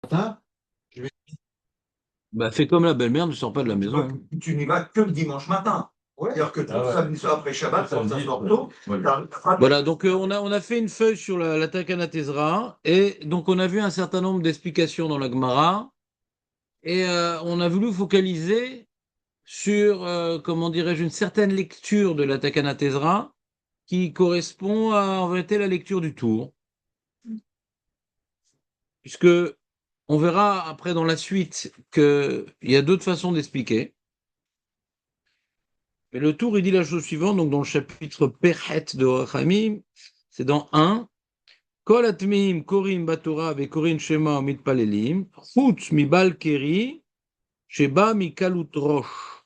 matin, je vais, Bah, fais comme la belle-mère, ne sors pas de la tu vas, maison. tu n'y vas que le dimanche matin. Ouais. C'est-à-dire que tout Ah ouais. samedi soir après Shabbat, quand ça Samedi, sort ouais. tôt, Ouais. Voilà, donc on a fait une feuille sur la Takana Tezra, et donc on a vu un certain nombre d'explications dans la Gemara, et on a voulu focaliser sur, comment dirais-je, une certaine lecture de la Takana Tezra qui correspond à, en vérité, la lecture du Tour, puisque on verra après dans la suite qu'il y a d'autres façons d'expliquer. Mais le Tour, il dit la chose suivante, donc dans le chapitre Perhet de Rachamim, c'est dans 1. Kol atmim korim batora vekorin shema mitpalelim, chutz mibal keri, sheba mikalut rosh.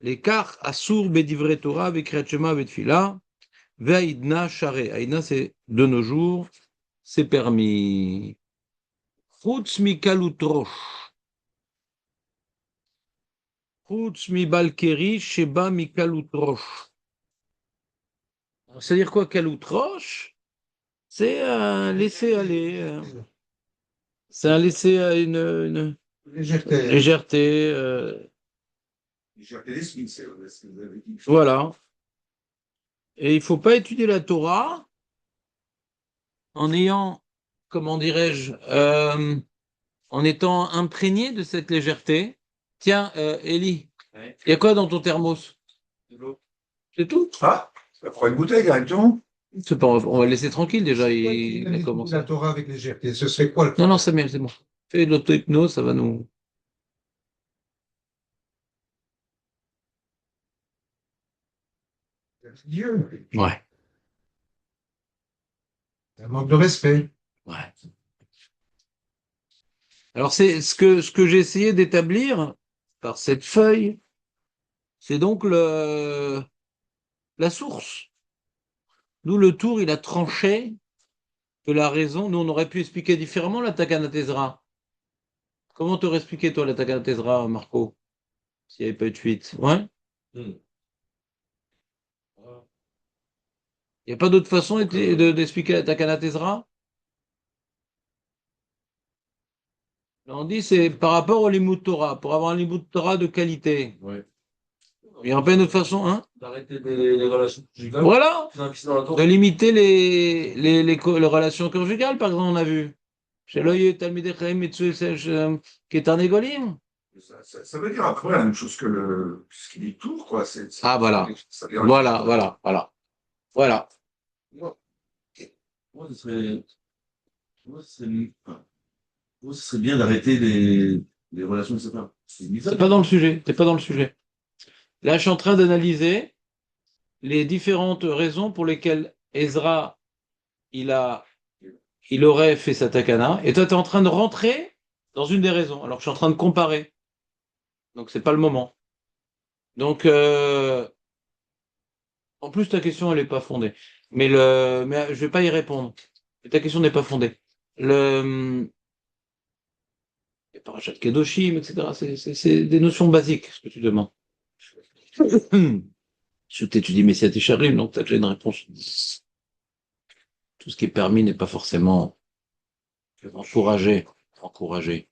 L'écart assour bedivre Torah vekriat shema vetfila, ve'aidna share. Aidna, c'est de nos jours, c'est permis. Chutz mikalut rosh. Chutz mibal keri, sheba mikalut rosh. C'est-à-dire quoi, kalut rosh? C'est un laisser aller. C'est un laisser à une légèreté. légèreté. Légèreté d'esprit, c'est ce que vous avez dit. Voilà. Et il ne faut pas étudier la Torah en ayant, comment dirais-je, en étant imprégné de cette légèreté. Tiens, Élie, Ouais. il y a quoi dans ton thermos? De l'eau. C'est tout? Ah, ça prend une bouteille directement. C'est pas, on va le laisser tranquille déjà. Il a Il a étudié commencé. la Torah avec légèreté. Ce serait quoi le Non, non, problème? c'est bien, c'est bon. Fais de l'auto-hypnose, ça va nous. Dieu, Ouais, c'est un manque de respect. ouais. Alors, c'est ce que j'ai essayé d'établir par cette feuille, c'est donc la source. D'où le tour, il a tranché que la raison, nous on aurait pu expliquer différemment la Takana Tezra. Comment t'aurais expliqué toi la Takana Tezra, Marco, s'il n'y avait pas eu de fuite? Ouais? Hmm. Il n'y a pas d'autre façon d'expliquer la Takana Tezra? On dit c'est par rapport au Limud Torah, pour avoir un Limud Torah de qualité. Ouais. Il n'y a pas une autre façon, hein? D'arrêter les relations conjugales. Voilà! Non, qui sont dans la tour. De limiter les relations conjugales, par exemple, on a vu. Chez l'œil, Talmidei Chachamim, Mitzvah, Ketar Negolim. Ça veut dire après la même chose que ce qu'il dit tout, quoi. Ah, voilà. Ça vient- Voilà, voilà, voilà. Voilà. Moi, moi, moi, ce serait, enfin, moi, ce serait bien d'arrêter les relations, etc. C'est C'est bizarre. pas dans le sujet. T'es pas dans le sujet. Là, je suis en train d'analyser les différentes raisons pour lesquelles Ezra, il a, il aurait fait sa takana. Et toi, tu es en train de rentrer dans une des raisons. Alors que je suis en train de comparer. Donc, c'est pas le moment. Donc, en plus, ta question, elle n'est pas fondée. Mais je vais pas y répondre. Ta question n'est pas fondée. Il y a Parashat Kedoshim, etc. C'est des notions basiques, ce que tu demandes. Je t'étudie Messiah Técharim, donc tu as déjà une réponse. Tout ce qui est permis n'est pas forcément encouragé. Encouragé.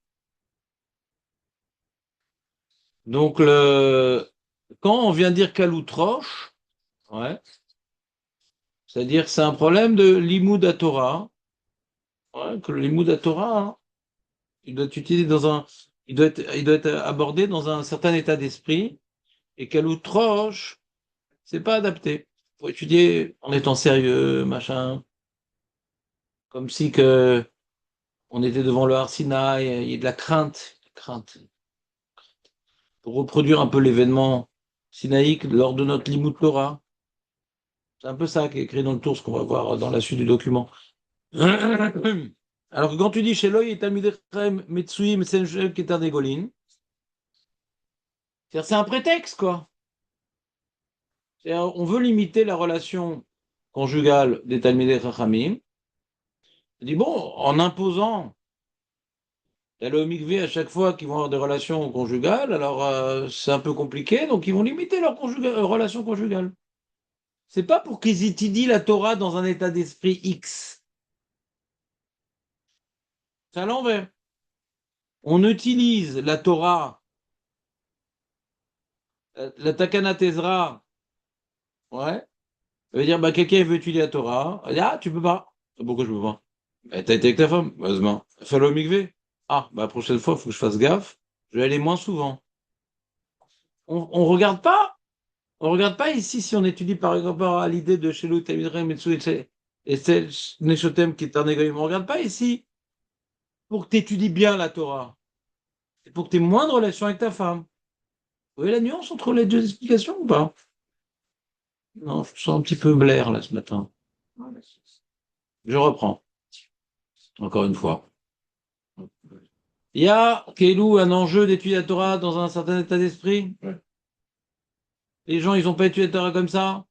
Donc, quand on vient dire Kaloutroche, ouais, c'est-à-dire que c'est un problème de Limoud à Torah, ouais, que le Limoud à Torah, hein, il doit être utilisé il doit être abordé dans un certain état d'esprit, et Kaloutroche, c'est pas adapté. Faut étudier en étant sérieux, machin, comme si que on était devant le Har Sinaï, il y a de la crainte, pour reproduire un peu l'événement sinaïque lors de notre Limut Torah. C'est un peu ça qui est écrit dans le tour, ce qu'on va voir dans la suite du document. Alors que quand tu dis chez Loï et Talmidei Chachamim, Metsui, Senchel, Keter Degolin, c'est un prétexte, quoi. On veut limiter la relation conjugale des Talmidei Chachamim. On dit, bon, en imposant d'aller au mikvé à chaque fois qu'ils vont avoir des relations conjugales, alors c'est un peu compliqué, donc ils vont limiter leurs relations conjugales. C'est pas pour qu'ils étudient la Torah dans un état d'esprit X. C'est à l'envers. On utilise la Torah, la Takana Tezra, ouais. Ça veut dire, bah, quelqu'un veut étudier la Torah. Il dit, ah, tu peux pas. Pourquoi je peux pas? Bah, t'as été avec ta femme, heureusement. Fais le mikvé. Ah, bah, la prochaine fois, il faut que je fasse gaffe. Je vais aller moins souvent. On regarde pas. On regarde pas ici si on étudie par exemple à l'idée de Shelu Tamidrem Metsu et c'est Neshotem qui est un égoïme. On regarde pas ici pour que tu étudies bien la Torah. C'est pour que tu aies moins de relations avec ta femme. Vous voyez la nuance entre les deux explications ou pas? Non, je sens un petit peu blaire là ce matin. Je reprends, encore une fois. Il y a, Kélou, un enjeu d'étudier la Torah dans un certain état d'esprit. Les gens, ils n'ont pas étudié la Torah comme ça.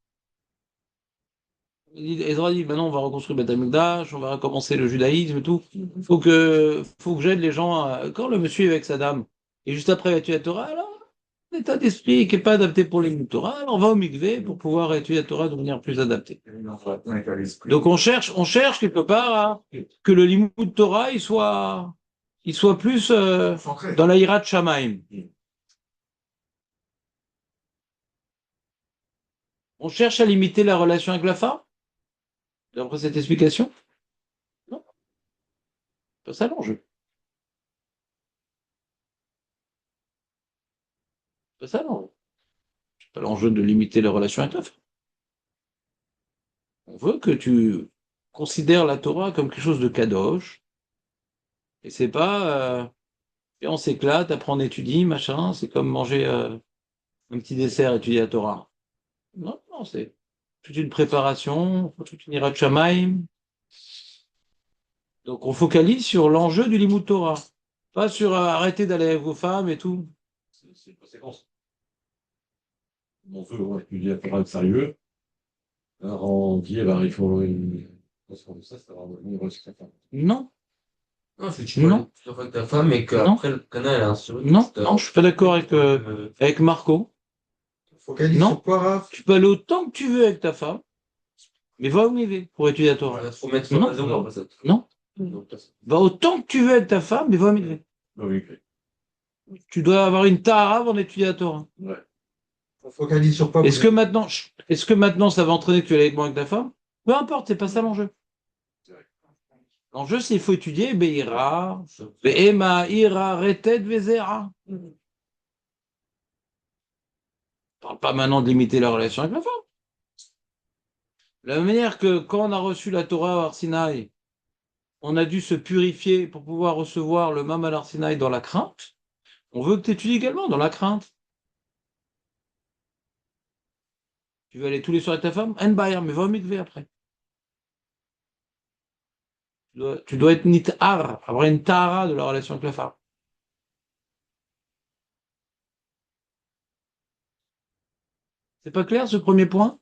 Ezra dit, ben non, on va reconstruire Beth Amikdash, on va recommencer le judaïsme et tout. Faut que j'aide les gens. Quand le monsieur est avec sa dame, et juste après il va étudier la Torah, alors, l'état d'esprit qui n'est pas adapté pour les Torah, alors on va au mikvé pour pouvoir étudier la Torah de manière plus adaptée. Donc on cherche quelque part que le limud Torah, il soit plus dans la hirat Shamaim. On cherche à limiter la relation avec la femme, d'après cette explication? Non, c'est pas ça l'enjeu. C'est pas ça l'enjeu. C'est pas l'enjeu de limiter la relation avec la femme. On veut que tu considères la Torah comme quelque chose de kadosh, et c'est pas et on s'éclate, après on étudie, machin, c'est comme manger un petit dessert, étudier la Torah. Non, non, c'est toute une préparation, toute une hirat shamayim. Donc on focalise sur l'enjeu du limud Torah, pas sur arrêter d'aller avec vos femmes et tout. C'est une conséquence. On veut étudier la Torah de sérieux. Alors on dit, eh ben, il faut une conséquence de ça, c'est d'avoir une relation avec sa femme. Non, Non, c'est que tu Non. tu avec ta femme et qu'après le canal est instruit. non, non, je suis pas d'accord avec Marco. Focalise Non. sur quoi, Raph? Tu peux aller autant que tu veux avec ta femme, mais va au mikvé pour étudier la On Torah. va trop mettre Non. sur raison après ça. Non. Donc, Va autant que tu veux avec ta femme, mais va au mikvé. Ah oui, ok. Tu dois avoir une tahara avant d'étudier la Torah. Ouais. On focalise sur quoi? Est-ce que maintenant ça va entraîner que tu vas aller avec ta femme? Peu importe, c'est pas ça l'enjeu. L'enjeu, c'est qu'il faut étudier Be'ira, Be'ema, Ira, Retet, Vezera. On parle pas maintenant de limiter la relation avec la femme. De la même manière que quand on a reçu la Torah à Arsinaï, on a dû se purifier pour pouvoir recevoir le Mam al Arsinaï dans la crainte. On veut que tu étudies également dans la crainte. Tu veux aller tous les soirs avec ta femme? En Bayer, mais va au mikvé après. Tu dois être nitar, avoir une tara de la relation avec la femme. C'est pas clair ce premier point?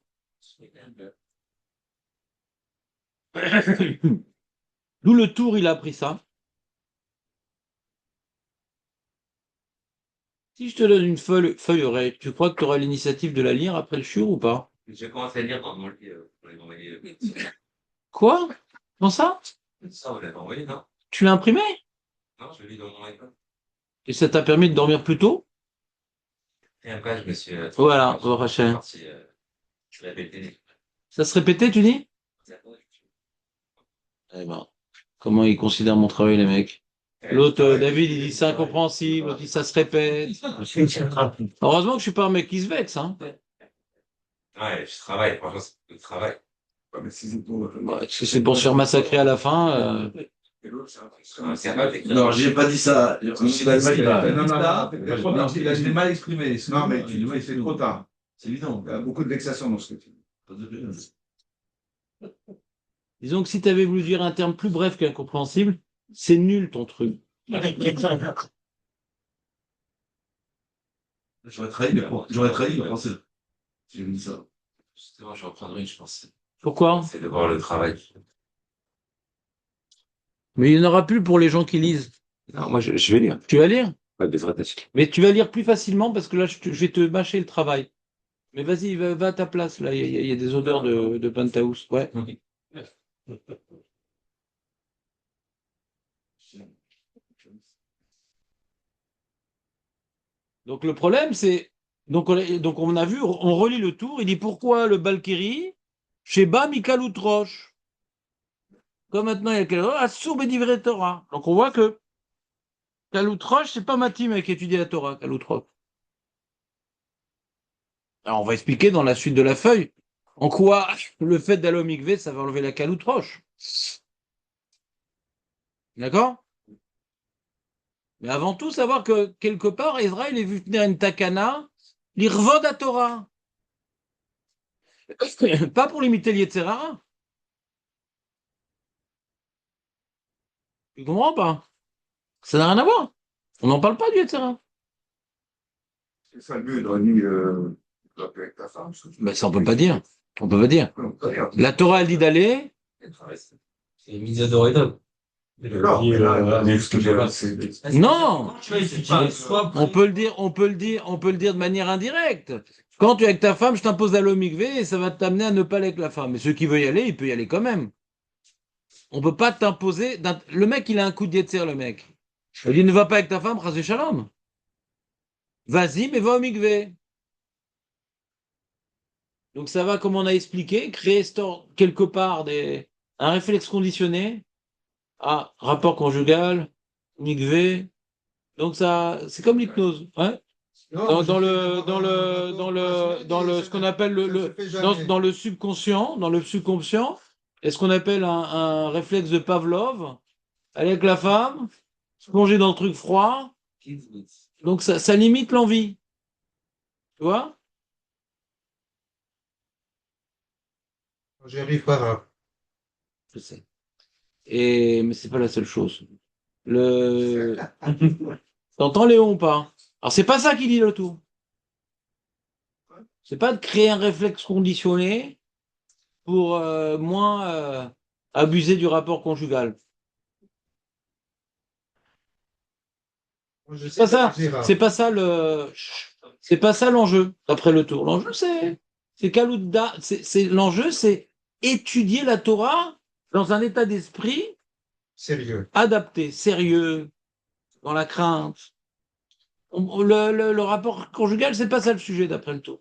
D'où le tour, il a appris ça. Si je te donne une feuille, tu crois que tu auras l'initiative de la lire après le shur ou pas? j'ai commencé à lire dans mon lit pour les envoyer. Quoi? Dans ça? Ça, vous l'avez envoyé, non? Tu l'as imprimé? Non, je le lis dans mon iPad. Et ça t'a permis de dormir plus tôt? Et après, je me suis. Voilà, je suis Rachel. parti, je l'ai répété. Ça se répétait, tu dis? Eh ben, comment ils considèrent mon travail, les mecs? L'autre, David, il dit c'est incompréhensible, l'autre, il dit ça se répète. Heureusement que je suis pas un mec qui se vexe, hein. Ouais, je travaille, franchement, c'est le travail. Ouais, mais si c'est pour- Bah, si c'est pour se faire massacrer à la fin, Et l'autre, c'est un truc. C'est capable d'écrire. Non, j'ai pas dit ça. Non, non, Je l'ai mal exprimé. Non, mais c'est trop tard. C'est évident. Il y a beaucoup de vexation dans ce que tu dis. disons que si tu avais voulu dire un terme plus bref qu'incompréhensible, c'est nul ton truc. J'aurais trahi le français. J'ai dit ça. Justement, je reprendrai une, je pense. Pourquoi? C'est de voir le travail. Mais il n'y en aura plus pour les gens qui lisent. Non, moi, je vais lire. Tu vas lire? Pas des vrais tâches. Mais tu vas lire plus facilement parce que là, je vais te mâcher le travail. Mais vas-y, va à ta place, là. Il y a des odeurs de penthouse. Ouais. Donc le problème, c'est. Donc on a vu, on relit le tour, il dit pourquoi le Balkiri, chez Ba Mikalut Roche. Comme maintenant il y a quel Assur Bedivre Torah. Donc on voit que Kalut Roche, c'est pas Matim avec étudier la Torah, Kalut Roche. Alors on va expliquer dans la suite de la feuille en quoi le fait d'aller au mikvé, ça va enlever la Kalut Roche. D'accord? Mais avant tout, savoir que quelque part, Israël est vu tenir une takana, l'irvod à Torah. Pas pour limiter l'Yetzerara. Tu comprends pas? Ça n'a rien à voir. On n'en parle pas du Yetzerara. C'est ça le mieux dans la nuit, avec ta femme. Ben, ça, on peut pas dire. On peut pas dire. La Torah, elle dit d'aller. C'est une mise à d'Oredov. D'accord, mais là, Non! Soit On peut le dire de manière indirecte. Quand tu es avec ta femme, je t'impose d'aller au mikvé et ça va t'amener à ne pas aller avec la femme. Mais ceux qui veulent y aller, il peut y aller quand même. On peut pas t'imposer. Le mec, il a un coup de yetzer, le mec. Il dit ne va pas avec ta femme, chas shalom. Vas-y, mais va au mikvé. Donc ça va, comme on a expliqué, créer quelque part un réflexe conditionné à rapport conjugal, mikvé. Donc ça, c'est comme l'hypnose. Hein. Ce qu'on appelle dans le subconscient, est ce qu'on appelle un réflexe de Pavlov, aller avec la femme, se plonger dans le truc froid, donc ça limite l'envie. Tu vois? J'y arrive pas. Je sais. Mais c'est pas la seule chose. T'entends Léon ou pas? Alors c'est pas ça qui dit le tout. C'est pas de créer un réflexe conditionné pour moins abuser du rapport conjugal. Je C'est pas sais ça. que j'y arrive. C'est pas ça l'enjeu, d'après le tour. L'enjeu, c'est Kalouda. L'enjeu, c'est étudier la Torah dans un état d'esprit Sérieux. adapté, sérieux, dans la crainte. Le rapport conjugal, c'est pas ça le sujet, d'après le tour.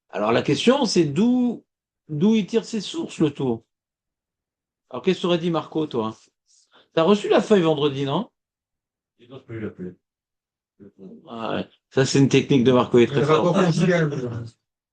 Alors la question, c'est d'où il tire ses sources, le tour. Alors qu'est-ce que t'aurais dit, Marco, toi? T'as reçu la feuille vendredi, non? Non, je peux lui l'appeler. Ah ouais. Ça, c'est une technique de Marco, il est très Le fort. rapport conjugal,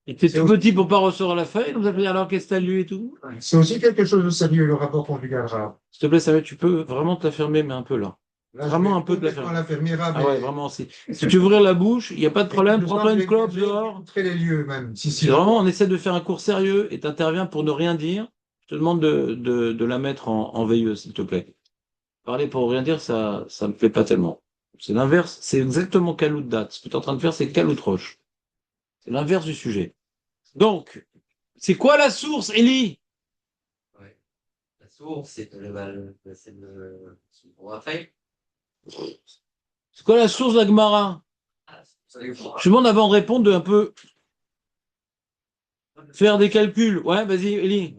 Il était C'est tout aussi- petit pour pas recevoir la feuille, donc ça veut dire alors qu'est-ce que t'as lu et tout? c'est aussi quelque chose de sérieux, le rapport conjugal rare. S'il te plaît, Samuel, tu peux vraiment te la fermer, mais un peu là. Là, je Vraiment vais un peu de la complètement fermer. la fermer, Rab, Ah ouais, vraiment, si tu veux ouvrir la bouche, il n'y a pas de problème, prends-toi une clope dehors. Montrer les lieux, même. Si vraiment on essaie de faire un cours sérieux et t'interviens pour ne rien dire, je te demande de la mettre en veilleuse, s'il te plaît. Parler pour rien dire, ça me plaît pas tellement. C'est l'inverse, c'est exactement calout de date. Ce que tu es en train de faire, c'est calout roche. C'est l'inverse du sujet. Donc, c'est quoi la source, Élie? Ouais. La source, c'est pour Raphaël. C'est quoi la source de la Gemara? Je demande avant de répondre de un peu faire des calculs. Ouais, vas-y, Élie.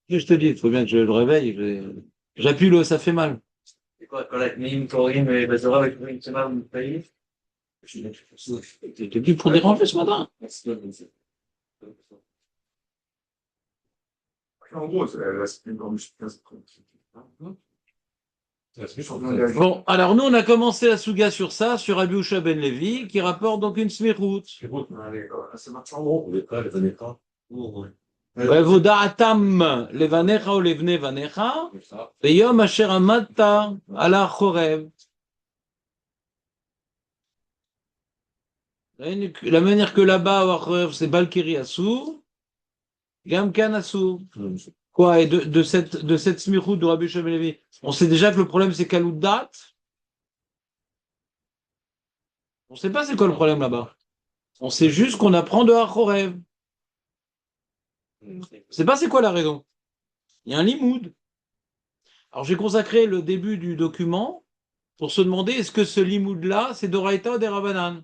Je te dis, il faut bien que je le réveille. J'appuie ça fait mal. C'est quoi, quand la Mim, Torim et Bazora avec une semaine de pays? T'es venu pour déranger ce matin? En gros, c'est une grande Bon, alors nous, on a commencé la Souga sur ça, sur Rabbi Usha ben Levi, qui rapporte donc une smirout. Ça marche en gros. Voda'atam levanecha ou levne vanecha, veyom asher amadta ala chorev. La manière que là-bas, c'est Balkiri Assur, Gamkan Assur. Quoi, et de cette smirout de Rabbi Usha ben Levi, on sait déjà que le problème c'est Kalout date. On ne sait pas c'est quoi le problème là-bas. On sait juste qu'on apprend de Achorev. On ne sait pas c'est quoi la raison. Il y a un limoud. Alors j'ai consacré le début du document pour se demander est-ce que ce limoud-là, c'est d'Oraita ou des Rabanan?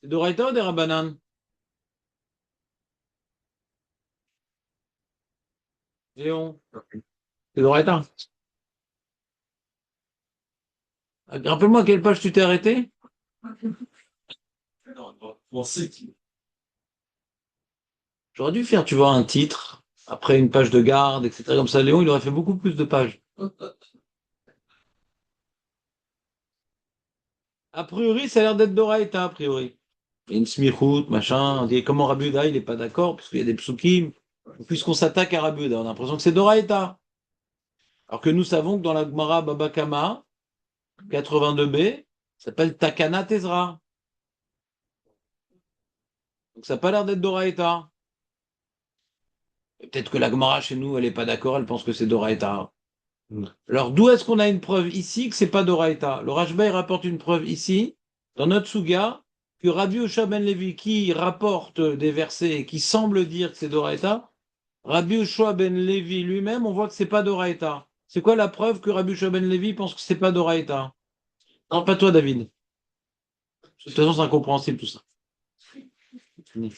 C'est d'Oraita ou des Rabanan? Léon. C'est d'Oraita. Rappelle-moi à quelle page tu t'es arrêté? On sait qu'il J'aurais dû faire, tu vois, un titre, après une page de garde, etc. Comme ça, Léon, il aurait fait beaucoup plus de pages. A priori, ça a l'air d'être Doraïta, a priori. Il y a une smichout, machin. On dit comment Rabbi Yehuda, il n'est pas d'accord, puisqu'il y a des psukim. Puisqu'on s'attaque à Rabbi Yehuda, on a l'impression que c'est Doraïta. Alors que nous savons que dans la Gemara Baba Kama, 82b, ça s'appelle Takana Tezra. Donc ça n'a pas l'air d'être Doraïta. Peut-être que la Gemara chez nous, elle n'est pas d'accord, elle pense que c'est Doraïta. Alors d'où est-ce qu'on a une preuve ici que c'est pas Doraïta? Le Rashba il rapporte une preuve ici, dans notre Suga, que Rabbi Yoshua ben Levi, qui rapporte des versets et qui semble dire que c'est Doraïta, Rabbi Yoshua ben Levi lui-même, on voit que c'est pas Doraïta. C'est quoi la preuve que Rabbi Yoshua ben Levi pense que c'est pas Doraïta? Non, pas toi, David. De toute façon, c'est incompréhensible tout ça. Fini.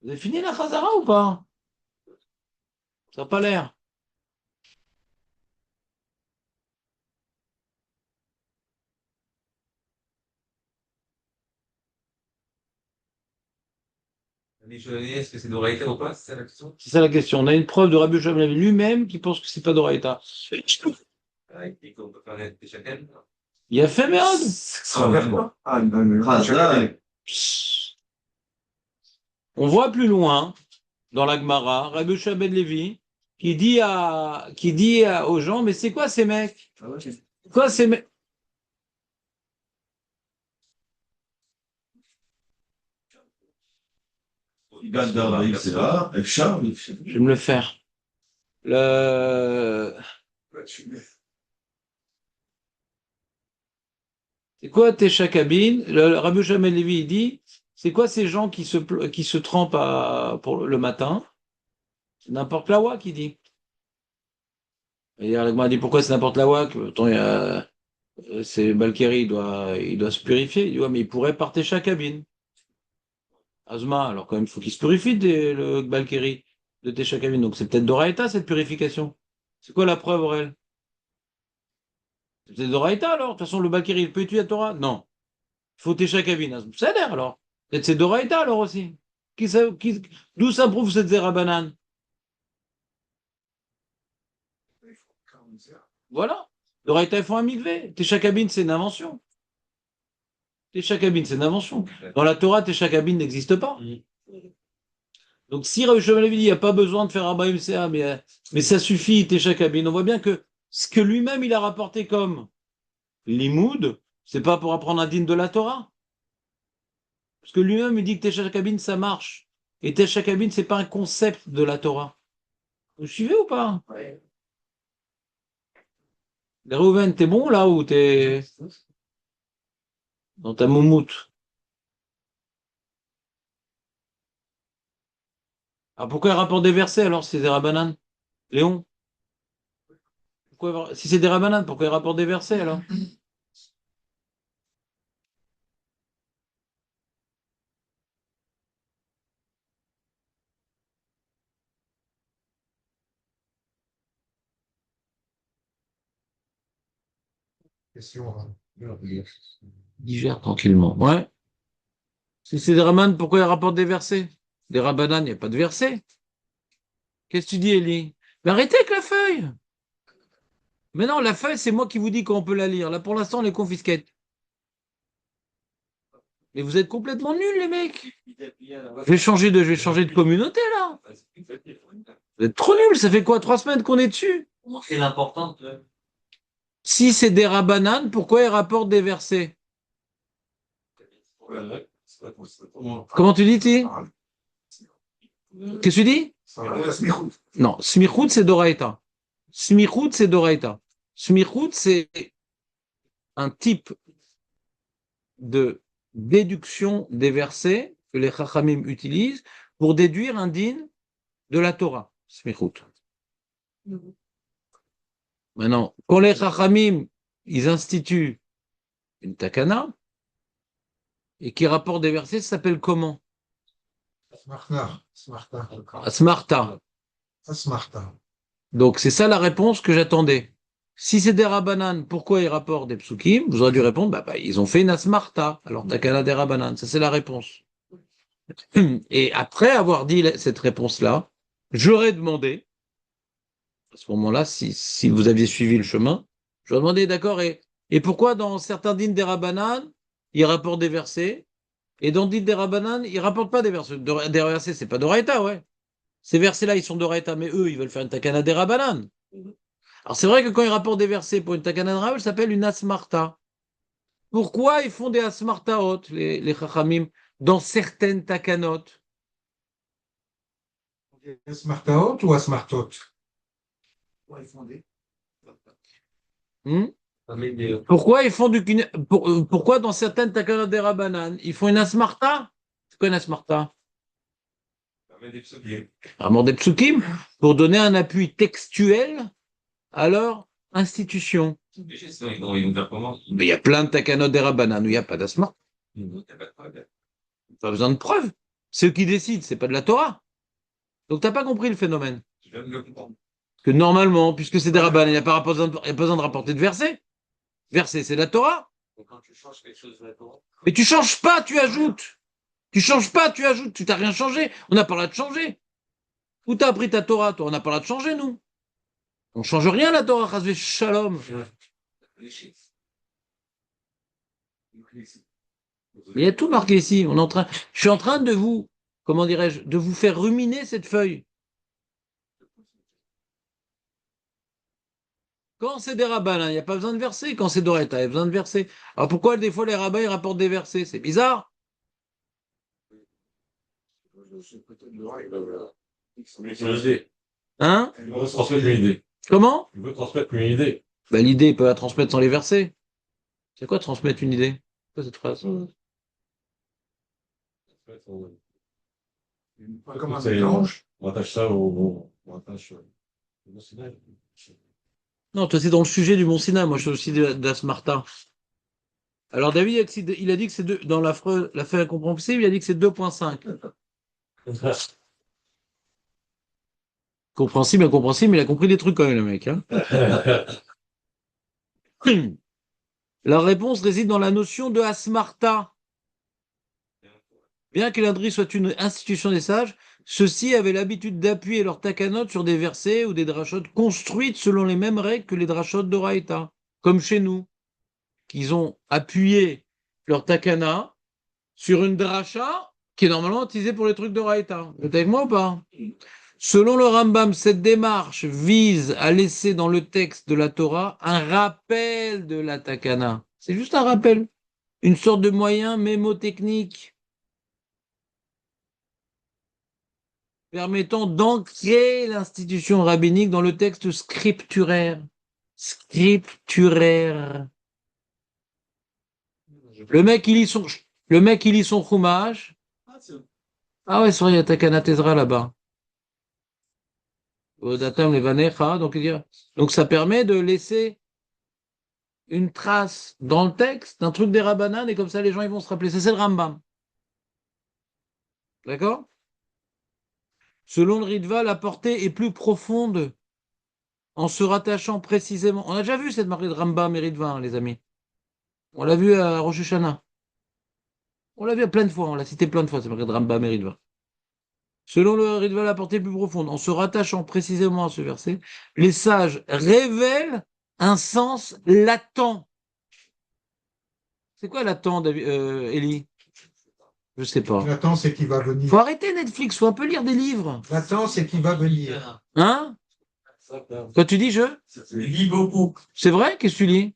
Vous avez fini la Chazara ou pas? Ça n'a pas l'air. Est-ce que c'est d'Oraïta ou pas? C'est ça la question? C'est ça la question. On a une preuve de Rabbi Yoshua ben Levi lui-même qui pense que c'est pas Doraïta. Il dit qu'on peut faire des chacun. Il a fait merde. extraordinaire. Ah, non, Razak. On voit plus loin, dans la Gemara, Rabbi Yoshua ben Levi, aux gens, mais c'est quoi ces mecs? Quoi ces mecs? Gad d'Arbaïk, c'est là. Avec Charles. Je vais me le faire. C'est quoi Tesha Kabin? Le Rabbi Yoshua ben Levi, il dit, c'est quoi ces gens qui se trempent pour le matin? C'est n'importe la wa qui dit. Et la Gemara dit, pourquoi c'est n'importe la wa? Attends, c'est Balkeri, il doit se purifier. Il dit, ouais, mais il pourrait par Tesha Kabin. Azma, alors quand même, il faut qu'il se purifie le Balkeri de Tesha Kabin. Donc c'est peut-être Doraïta cette purification. C'est quoi la preuve, Aurel? C'est peut-être Doraïta alors? De toute façon, le Balkeri, il peut étudier la Torah? Non. Il faut Tesha Kabin. Ça a l'air alors. Peut-être c'est Doraïta alors aussi. D'où ça prouve cette Zera banane? Voilà. Doraïta, ils font un mikvé. Tesha Kabin, c'est une invention. Tesha Kabin, c'est une invention. Dans la Torah, Tesha Kabin n'existe pas. Donc, si Rabbi Yoshua ben Levi dit, il n'y a pas besoin de faire Abba MCA, mais ça suffit, Tesha Kabin, on voit bien que ce que lui-même il a rapporté comme limoud, c'est pas pour apprendre un digne de la Torah. Parce que lui-même, il dit que Tesha Kabin, ça marche. Et Tesha Kabin, c'est pas un concept de la Torah. Vous suivez ou pas? Réhouven, t'es bon là ou t'es dans ta moumoute? Alors pourquoi il rapporte des versets alors si c'est des rabbanan? Léon? Si c'est des rabbanan, pourquoi il rapporte des versets alors? Question. Digère tranquillement. Ouais. Si c'est des rabbanan, pourquoi il rapporte des versets? Des rabbanan, il n'y a pas de versets. Qu'est-ce que tu dis, Elie? Mais arrêtez avec la feuille! Mais non, la feuille, c'est moi qui vous dis qu'on peut la lire. Là, pour l'instant, on est confisqués. Mais vous êtes complètement nuls, les mecs. Je vais changer de communauté, là. Vous êtes trop nuls. Ça fait quoi, 3 semaines qu'on est dessus? C'est l'important. Si c'est des rabbanan, pourquoi ils rapportent des versets? Comment tu dis, Ti? Qu'est-ce que tu dis? Non, smichout, c'est Doraïta. Smichout, c'est Doraïta. Smichout, c'est un type de déduction des versets que les Chachamim utilisent pour déduire un din de la Torah. Smichout. Maintenant, quand les Chachamim, ils instituent une takana et qui rapportent des versets, ça s'appelle comment? Smarta. Asmarta. Smarta. Donc, c'est ça la réponse que j'attendais. Si c'est des Rabbanan, pourquoi ils rapportent des psukim? Vous aurez dû répondre, ils ont fait une asmarta. Alors, takana des Rabbanan. Ça, c'est la réponse. Et après avoir dit cette réponse-là, j'aurais demandé, à ce moment-là, si vous aviez suivi le chemin, j'aurais demandé, d'accord, et pourquoi dans certains dînes des Rabbanan, ils rapportent des versets, et dans dînes des Rabbanan, ils rapportent pas des versets. Des versets, c'est pas d'Oraïta, ouais. Ces versets-là, ils sont d'Oraïta, mais eux, ils veulent faire une takana des Rabbanan. Alors c'est vrai que quand ils rapportent des versets pour une takana de Rabbanan, ça s'appelle une asmarta. Pourquoi ils font des asmartaot, les chachamim, dans certaines takanot? Smartaot ou Asmartot? Hmm. Pourquoi ils font pourquoi dans certaines takanot des Rabbanan, ils font une asmarta? C'est quoi une asmarta? Vraiment des psukim, pour donner un appui textuel à leur institution. Ils vont faire comment? Mais il y a plein de takanot des Rabbanan où il n'y a pas d'asmarta. T'as pas de preuve. Pas besoin de preuves. C'est eux qui décident, c'est pas de la Torah. Donc t'as pas compris le phénomène. Je viens de le comprendre. Que normalement, puisque c'est des Rabbanan, il n'y a pas besoin de rapporter de versets. Verset, c'est la Torah. Donc, quand tu changes quelque chose de la Torah, Mais tu changes pas, tu ajoutes. Tu changes pas, tu ajoutes. Tu t'as rien changé. On n'a pas le droit de changer. Où t'as appris ta Torah, toi? On n'a pas le droit de changer, nous. On change rien, la Torah, chasvé shalom. réfléchis. Mais il y a tout marqué ici. Je suis en train de vous, comment dirais-je, de vous faire ruminer cette feuille. Quand c'est des rabbins, il n'y a pas besoin de versets. Quand c'est d'Oreta, il y a besoin de versets. Alors pourquoi des fois les rabbins ils rapportent des versets? C'est bizarre. Mais c'est une idée. Hein? Il veut transmettre une idée. Comment? Il veut transmettre une idée. L'idée, il peut la transmettre sans les versets. C'est quoi transmettre une idée? C'est quoi cette phrase? Pas comme un mélange. On attache ça on attache au Sinaï. Non, toi, c'est dans le sujet du Mont Sinaï. Moi, je suis aussi d'Asmarta. Alors, David, il a dit que c'est dans la feuille incompréhensible, il a dit que c'est 2.5. Compréhensible, incompréhensible, mais il a compris des trucs quand même, le mec. Hein. La réponse réside dans la notion de Asmarta. Bien que l'Indri soit une institution des sages, ceux-ci avaient l'habitude d'appuyer leurs takanotes sur des versets ou des drachotes construites selon les mêmes règles que les drachotes d'Oraïta, comme chez nous, qu'ils ont appuyé leur takana sur une dracha qui est normalement utilisée pour les trucs d'Oraïta. Vous êtes avec moi ou pas? Selon le Rambam, cette démarche vise à laisser dans le texte de la Torah un rappel de la takana. C'est juste un rappel, une sorte de moyen mémotechnique permettant d'ancrer l'institution rabbinique dans le texte scripturaire. Scripturaire. Le mec, il lit son chumash. Ah ouais, c'est vrai, il y a Takana Tezra là-bas. Datam Levanecha, donc ça permet de laisser une trace dans le texte d'un truc des Rabbanan et comme ça les gens ils vont se rappeler. Ça, c'est le Rambam. D'accord? Selon le Ritva, la portée est plus profonde en se rattachant précisément. On a déjà vu cette marque de Rambam et Ritva, hein, les amis. On l'a vu à Rosh Hashanah. On l'a vu plein de fois, on l'a cité plein de fois, cette marque de Rambam et Ritva. Selon le Ritva, la portée est plus profonde. En se rattachant précisément à ce verset, les sages révèlent un sens latent. C'est quoi latent, Élie? Je sais pas. L'attend, c'est qu'il va venir. Faut arrêter Netflix, faut un peu lire des livres. L'attend, c'est qu'il va venir. Hein? Quand tu dis je? Je lis beaucoup. C'est vrai? Qu'est-ce que tu lis?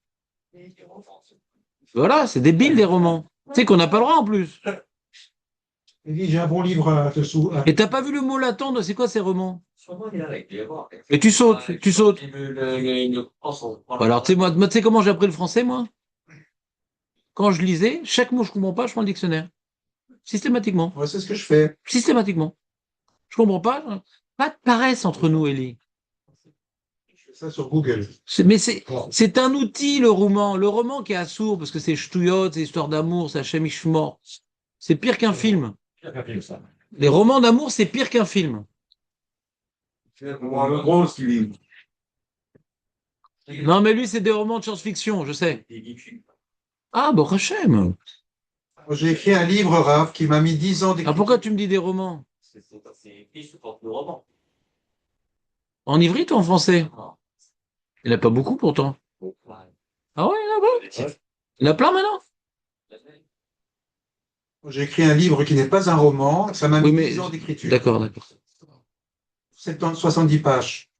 Voilà, c'est débile les romans. Tu sais qu'on n'a pas le droit en plus. Il dit, j'ai un bon livre à te sous. Et t'as pas vu le mot latent? C'est quoi ces romans? Et tu sautes, tu sautes. Alors tu sais moi, tu sais comment j'ai appris le français moi? Quand je lisais, chaque mot que je comprends pas, je prends le dictionnaire. Systématiquement. Ouais, c'est ce que je fais. Systématiquement. Je comprends pas. Pas de paresse entre nous, Elie. Je fais ça sur Google. Mais c'est un outil, le roman. Le roman qui est assourd, parce que c'est ch'touillotte, c'est histoire d'amour, c'est Hachem Ishmor. C'est pire qu'un film. Ça. Les romans d'amour, c'est pire qu'un film. C'est un moment gros ce qu'il dit. Non, mais lui, c'est des romans de science-fiction, je sais. Ah, bon, Hachem. Moi, j'ai écrit un livre, Rav, qui m'a mis 10 ans Ah, d'écriture. pourquoi tu me dis des romans? C'est écrit sous forme de roman. En ivrite ou en français? Il n'y en a pas beaucoup pourtant. Ah ouais, il y en a pas. Il y en a plein maintenant. J'ai écrit un livre qui n'est pas un roman. Ça m'a mis Oui, mais 10 ans d'écriture. d'accord, d'accord. 70, 70 pages.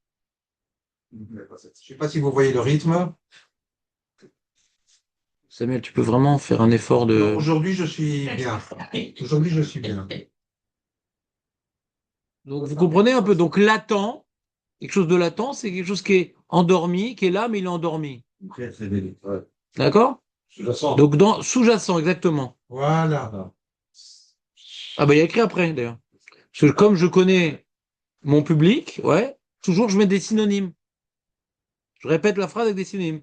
Je ne sais pas si vous voyez le rythme. Samuel, tu peux vraiment faire un effort de. Aujourd'hui, je suis bien. Aujourd'hui, je suis bien. Donc vous comprenez un peu. Donc latent, quelque chose de latent, c'est quelque chose qui est endormi, qui est là, mais il est endormi. Très révélé. Ouais. D'accord? Sous-jacent. Donc dans sous-jacent, exactement. Voilà. Ah bah il y a écrit après d'ailleurs. Parce que comme je connais mon public, ouais, toujours je mets des synonymes. Je répète la phrase avec des synonymes.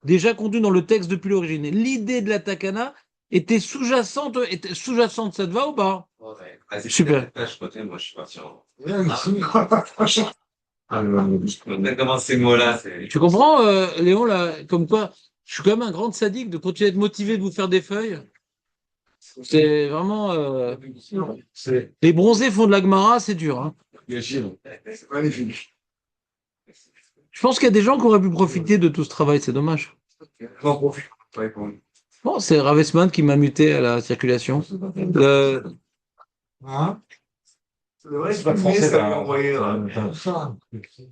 Déjà contenu dans le texte depuis l'origine. L'idée de la takana était sous-jacente, ça te va ou pas? Ouais. Vas-y, Super. là, je côté, moi, je suis parti en. Ah, Comment ces mots-là, c'est. Tu comprends, Léon, là, comme quoi, je suis quand même un grand sadique de continuer à être motivé de vous faire des feuilles. C'est vraiment. Les bronzés font de la Gemara, c'est dur. Hein. C'est magnifique. Je pense qu'il y a des gens qui auraient pu profiter de tout ce travail, c'est dommage. J'en profite. Ouais, pour- Bon, c'est Ravesman qui m'a muté à la circulation. Hein? C'est vrai, C'est pas mais français, ça lui a envoyé.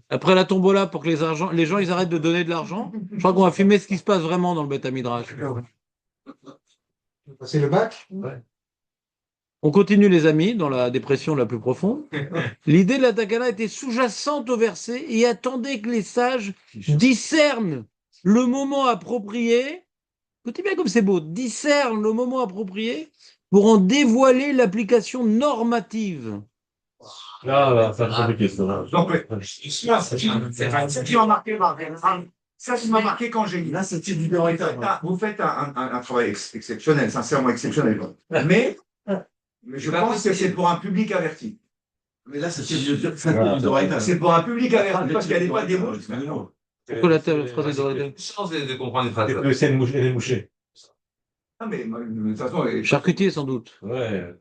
Après la tombola, pour que les gens ils arrêtent de donner de l'argent, je crois qu'on va filmer ce qui se passe vraiment dans le Beth Midrash. Passer le bac? On continue, les amis, dans la dépression la plus profonde. L'idée de la takana était sous-jacente au verset et attendait que les sages discernent le moment approprié. Écoutez bien comme c'est beau, discernent le moment approprié pour en dévoiler l'application normative. Ah, là, ça me compliqué, ça. Donc, ça qui m'a marqué, ça qui m'a marqué quand j'ai lu. Là, c'est du Doraita. Vous faites un travail exceptionnel, sincèrement exceptionnel. Mais je pense que c'est pour un public averti. Mais là, c'est du Doraita. C'est pour un public averti parce qu'il y a des fois des mots. Pourquoi la phrase est dorée? Chance de comprendre une phrase. Le scène les mouchés. Ah, mais de toute façon, Charcutier, sans doute. Ouais.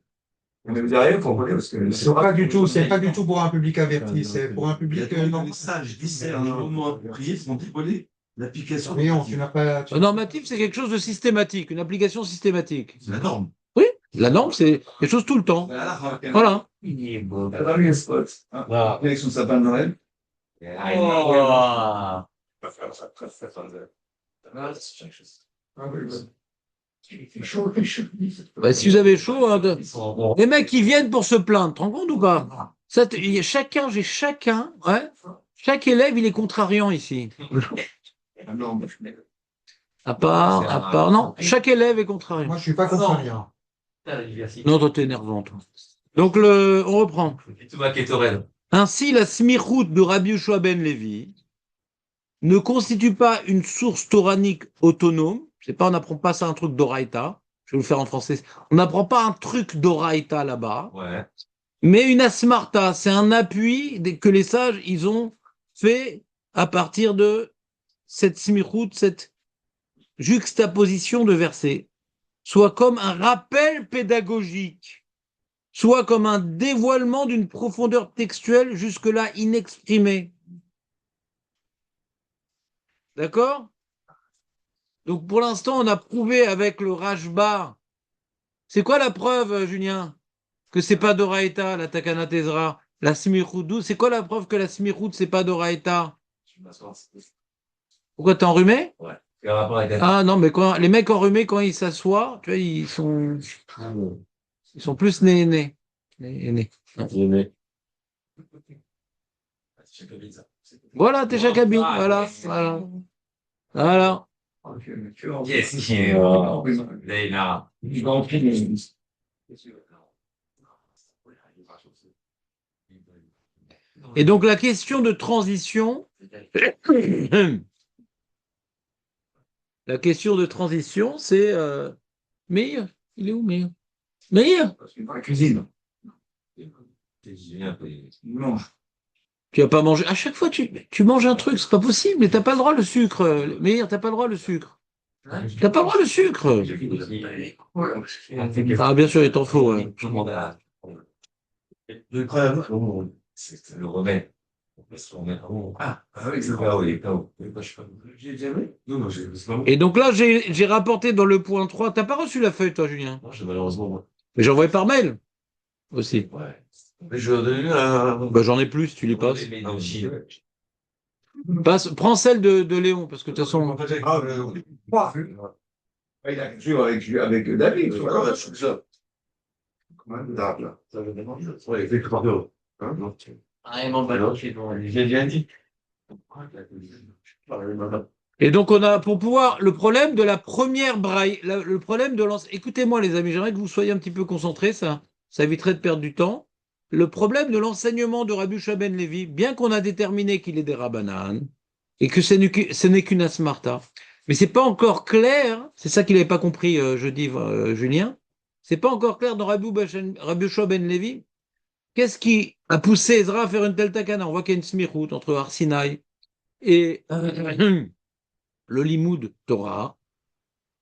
mais vous arrivez, il faut reconnaître parce que C'est pas du tout pour un public averti, c'est pour un Il y a public des non. messages discernent un moment approprié pour dévoiler l'application. Léon, tu n'as pas. Normatif, c'est quelque chose de systématique, une application systématique. C'est la norme. La norme, c'est quelque chose tout le temps. Voilà. Ah. L'élection de sapin de Noël. Bah, si vous avez chaud, hein, les mecs qui viennent pour se plaindre, tu te rends compte ou pas? Ça, j'ai chacun, ouais, chaque élève, il est contrariant ici. À part, non, chaque élève est contrariant. Moi, je suis pas contrariant. Non, toi, t'es énervant, toi. Donc, on reprend. Tout va Ketorel. Ainsi, la smichout de Rabbi Yoshua ben Levi ne constitue pas une source toranique autonome. C'est pas, on n'apprend pas ça un truc d'Oraïta. Je vais le faire en français. On n'apprend pas un truc d'Oraïta là-bas. Ouais. Mais une asmarta, c'est un appui que les sages, ils ont fait à partir de cette smichout, cette juxtaposition de versets. Soit comme un rappel pédagogique, soit comme un dévoilement d'une profondeur textuelle jusque-là inexprimée. D'accord? Donc pour l'instant, on a prouvé avec le Rashba. C'est quoi la preuve, Julien? Que c'est pas d'Oraïta, la Takana Tezra, la Smichoudou. C'est quoi la preuve que la Smichoud, c'est pas d'Oraïta? Pourquoi t'es enrhumé? Ouais. Il y a un rapport avec la. Ah non, mais quand les mecs enrhumés, quand ils s'assoient, tu vois, ils sont plus nés. Voilà, t'es Jacabi. Voilà. Qu'est-ce qui est. Leïla. Et donc la question de transition, c'est Meir. Il est où Meir? Meir? Parce qu'il est dans la cuisine. Non. Tu vas pas manger. À chaque fois, tu manges un truc, c'est pas possible, mais t'as pas le droit le sucre. Meilleur, t'as pas le droit le sucre. T'as pas le droit le sucre. Ah, bien sûr, il t'en faut. Ouais. C'est le remède. On peut se remettre avant. Ah oui, c'est vrai, oui, KO. J'ai déjà vu? Non, c'est pas bon. Et donc là, j'ai rapporté dans le point 3. T'as pas reçu la feuille, toi, Julien? Non, j'ai malheureusement, moi. Mais j'ai envoyé par mail aussi. Ouais. Mais je vais donner un. Bah, j'en ai plus, tu les passes. Non, si, ouais. Prends celle de Léon, parce que de toute façon. Ah, il a joué avec David. tu vois. Ouais, c'est ça. Là. Ouais, il fait par deux. J'ai bien dit. Et donc, on a, pour pouvoir, le problème de la première braille, le problème de écoutez-moi, les amis, j'aimerais que vous soyez un petit peu concentrés, ça éviterait de perdre du temps. Le problème de l'enseignement de Rabbi Shua ben Levi, bien qu'on a déterminé qu'il est des Rabbanan, et que ce n'est qu'une asmarta, mais c'est pas encore clair, c'est ça qu'il n'avait pas compris jeudi, Julien, c'est pas encore clair dans Rabbi Shua ben Levi. Qu'est-ce qui a poussé Ezra à faire une telle takana? On voit qu'il y a une smichout entre Arsinaï et le Limoud Torah.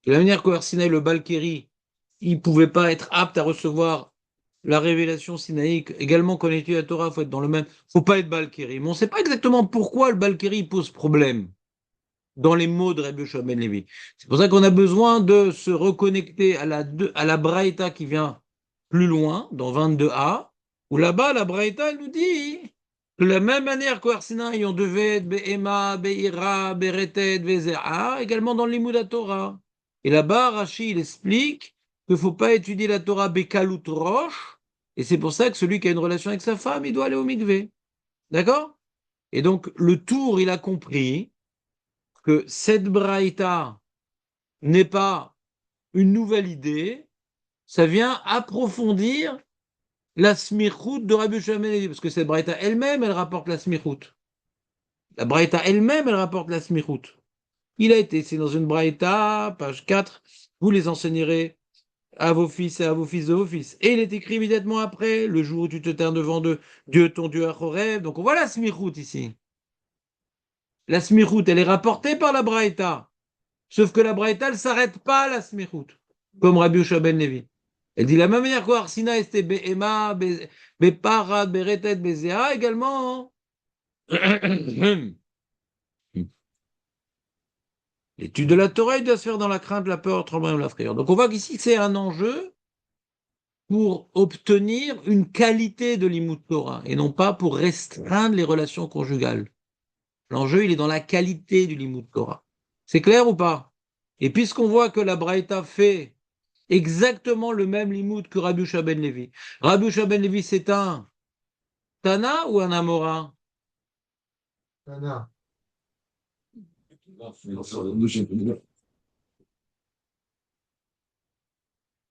De la manière qu'au Sinaï, le Balkéri, il ne pouvait pas être apte à recevoir la révélation sinaïque, également qu'on étudie la Torah, il faut être dans le même. Il ne faut pas être Balkéri. Mais on ne sait pas exactement pourquoi le Balkéri pose problème dans les mots de Rabbi Yoshua ben Levi. C'est pour ça qu'on a besoin de se reconnecter à la Braïta qui vient plus loin, dans 22a, où là-bas, la Braïta, elle nous dit de la même manière qu'au Arsinaï, on devait être Be'ema, Be'ira, Be'retet, Be'zera, également dans l'Imoud Torah. Et là-bas, Rashi, il explique qu'il ne faut pas étudier la Torah Bekalut Roche, et c'est pour ça que celui qui a une relation avec sa femme, il doit aller au mikvé. D'accord? Et donc, le tour, il a compris que cette braïta n'est pas une nouvelle idée, ça vient approfondir la smichout de Rabbi Yoshua ben Levi, parce que cette braïta elle-même, elle rapporte la smichout. La braïta elle-même, elle rapporte la smichout. Il a été, c'est dans une braïta, page 4, vous les enseignerez à vos fils et à vos fils de vos fils. Et il est écrit immédiatement après, le jour où tu te tiens devant Dieu ton Dieu à Chorev. Donc on voit la smichout ici. La smichout, elle est rapportée par la braïta. Sauf que la braïta, elle ne s'arrête pas à la smichout, comme Rabbi Yoshua ben Levi. Elle dit la même manière qu'au Arsina, c'était Be'ema, Be'para, Be'retet, Be'zea, également. L'étude de la Torah, il doit se faire dans la crainte, la peur, le tremblement de la frayeur. Donc on voit qu'ici, c'est un enjeu pour obtenir une qualité de l'imout Torah, et non pas pour restreindre les relations conjugales. L'enjeu, il est dans la qualité du l'imout Torah. C'est clair ou pas? Et puisqu'on voit que la Braïta fait exactement le même limoud que Rabbi Yoshua ben Levi. Rabbi Yoshua ben Levi, c'est un Tana ou un Amora? Tana.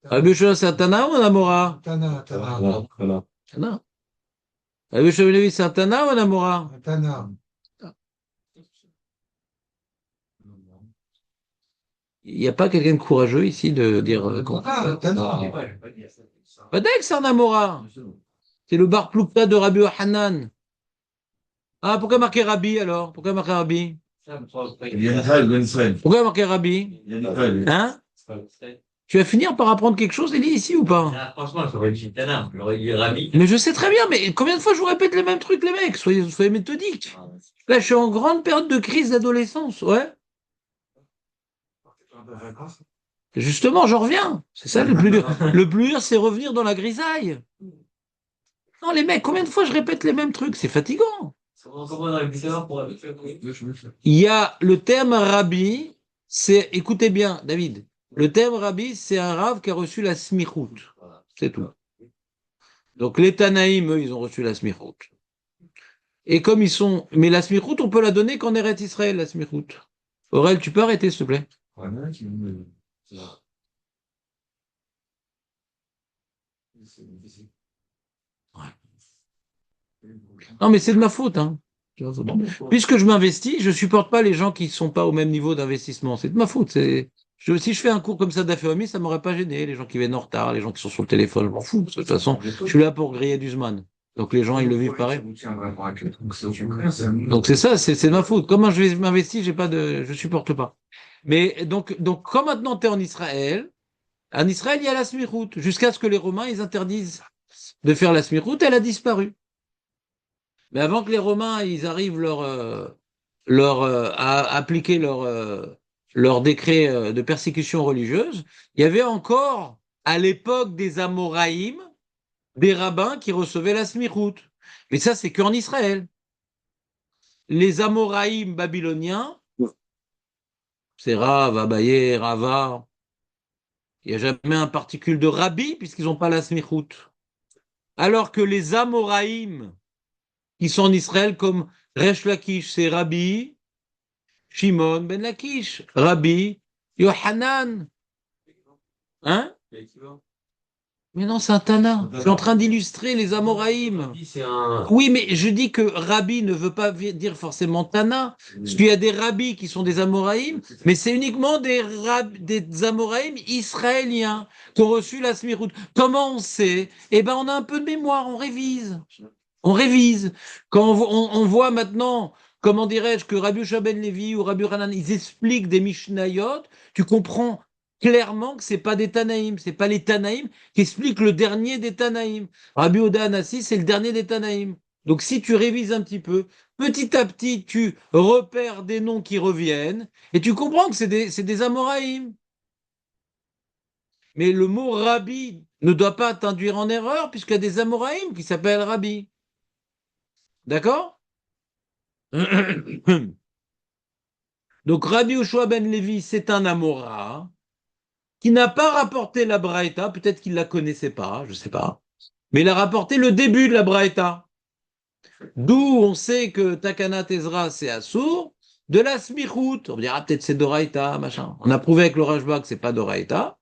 Rabbi Yoshua, c'est un Tana ou un Amora? Tana. Tana. Rabbi Yoshua ben Levi, c'est un Tana ou un Amora? Tana. Il n'y a pas quelqu'un de courageux ici de dire. Tana. Pas que c'est un Amora. C'est le bar ploukta de Rabbi Hanan. Ah, pourquoi marquer Rabbi alors? Pourquoi marquer Rabbi? Il y a Israël, Ben Israël. Pourquoi marquer Rabbi? Il y a Israël. Hein? Tu vas finir par apprendre quelque chose, Elie, ici ou pas? Ah, franchement, j'aurais dit Tana, j'aurais dit Rabbi. Mais je sais très bien, mais combien de fois je vous répète les mêmes trucs, les mecs? Soyez méthodiques. Là, je suis en grande période de crise d'adolescence, ouais. Justement, j'en reviens. C'est ça le plus dur. Le plus dur, c'est revenir dans la grisaille. Non, les mecs, combien de fois je répète les mêmes trucs? C'est fatigant. Il y a le terme rabbi, c'est, écoutez bien, David, le terme rabbi, c'est un rave qui a reçu la smichout. C'est tout. Donc les Tanaïm, eux, ils ont reçu la smichout. Et comme ils sont. Mais la smichout, on peut la donner qu'en Eretz Israël, la smichout. Aurel, tu peux arrêter, s'il te plaît? Non, mais c'est de ma faute, hein. Puisque je m'investis, je supporte pas les gens qui ne sont pas au même niveau d'investissement. C'est de ma faute. Si je fais un cours comme ça d'Aféomi, ça m'aurait pas gêné. Les gens qui viennent en retard, les gens qui sont sur le téléphone, je m'en fous. De toute façon, je suis là pour griller du Zman. Donc les gens, ils le vivent pareil. Ça vous tient vraiment à cœur. Donc c'est aucun problème, c'est un- Donc c'est ça, c'est ma faute. Comment je vais m'investir, je supporte pas. Mais donc quand maintenant tu es en Israël, il y a la smichout, jusqu'à ce que les Romains, ils interdisent de faire la smichout, elle a disparu. Mais avant que les Romains, ils arrivent à appliquer leur décret de persécution religieuse, il y avait encore, à l'époque des Amoraïm, des rabbins qui recevaient la smichout. Mais ça, c'est qu'en Israël. Les Amoraïm babyloniens, c'est Rav, Abaye, Rava, il n'y a jamais un particule de rabbi puisqu'ils n'ont pas la smichout. Alors que les Amoraïm qui sont en Israël comme Resh Lakish, c'est Rabbi Shimon ben Lakish, Rabbi Yohanan. Hein? Mais non, c'est un Tana. Je suis en train d'illustrer les Amoraïm. C'est un. Oui, mais je dis que Rabbi ne veut pas dire forcément Tana. Parce qu'il y a des rabbis qui sont des Amoraïm, mais c'est uniquement des Amoraïm israéliens qui ont reçu la Smirout. Comment on sait? Eh ben, on a un peu de mémoire, on révise. On révise. Quand on voit maintenant, comment dirais-je, que Rabbi Yehoshua ben Levi ou Rabbi Hanan, ils expliquent des Mishnayot, tu comprends clairement que c'est pas des Tanaïm, c'est pas les Tanaïm qui expliquent le dernier des Tanaïm. Rabbi Oda Anassi, c'est le dernier des Tanaïm. Donc si tu révises un petit à petit, tu repères des noms qui reviennent et tu comprends que c'est des Amoraïm. Mais le mot Rabbi ne doit pas t'induire en erreur puisqu'il y a des Amoraïm qui s'appellent Rabbi. D'accord? Donc Rabbi Yehoshua ben Levi, c'est un Amora qui n'a pas rapporté la Braïta, peut-être qu'il ne la connaissait pas, je ne sais pas, mais il a rapporté le début de la Braïta. D'où on sait que Takana Tezra, c'est Assour, de la Smichout, on dira peut-être c'est Doraïta, machin. On a prouvé avec le Rashba que c'est pas Doraïta.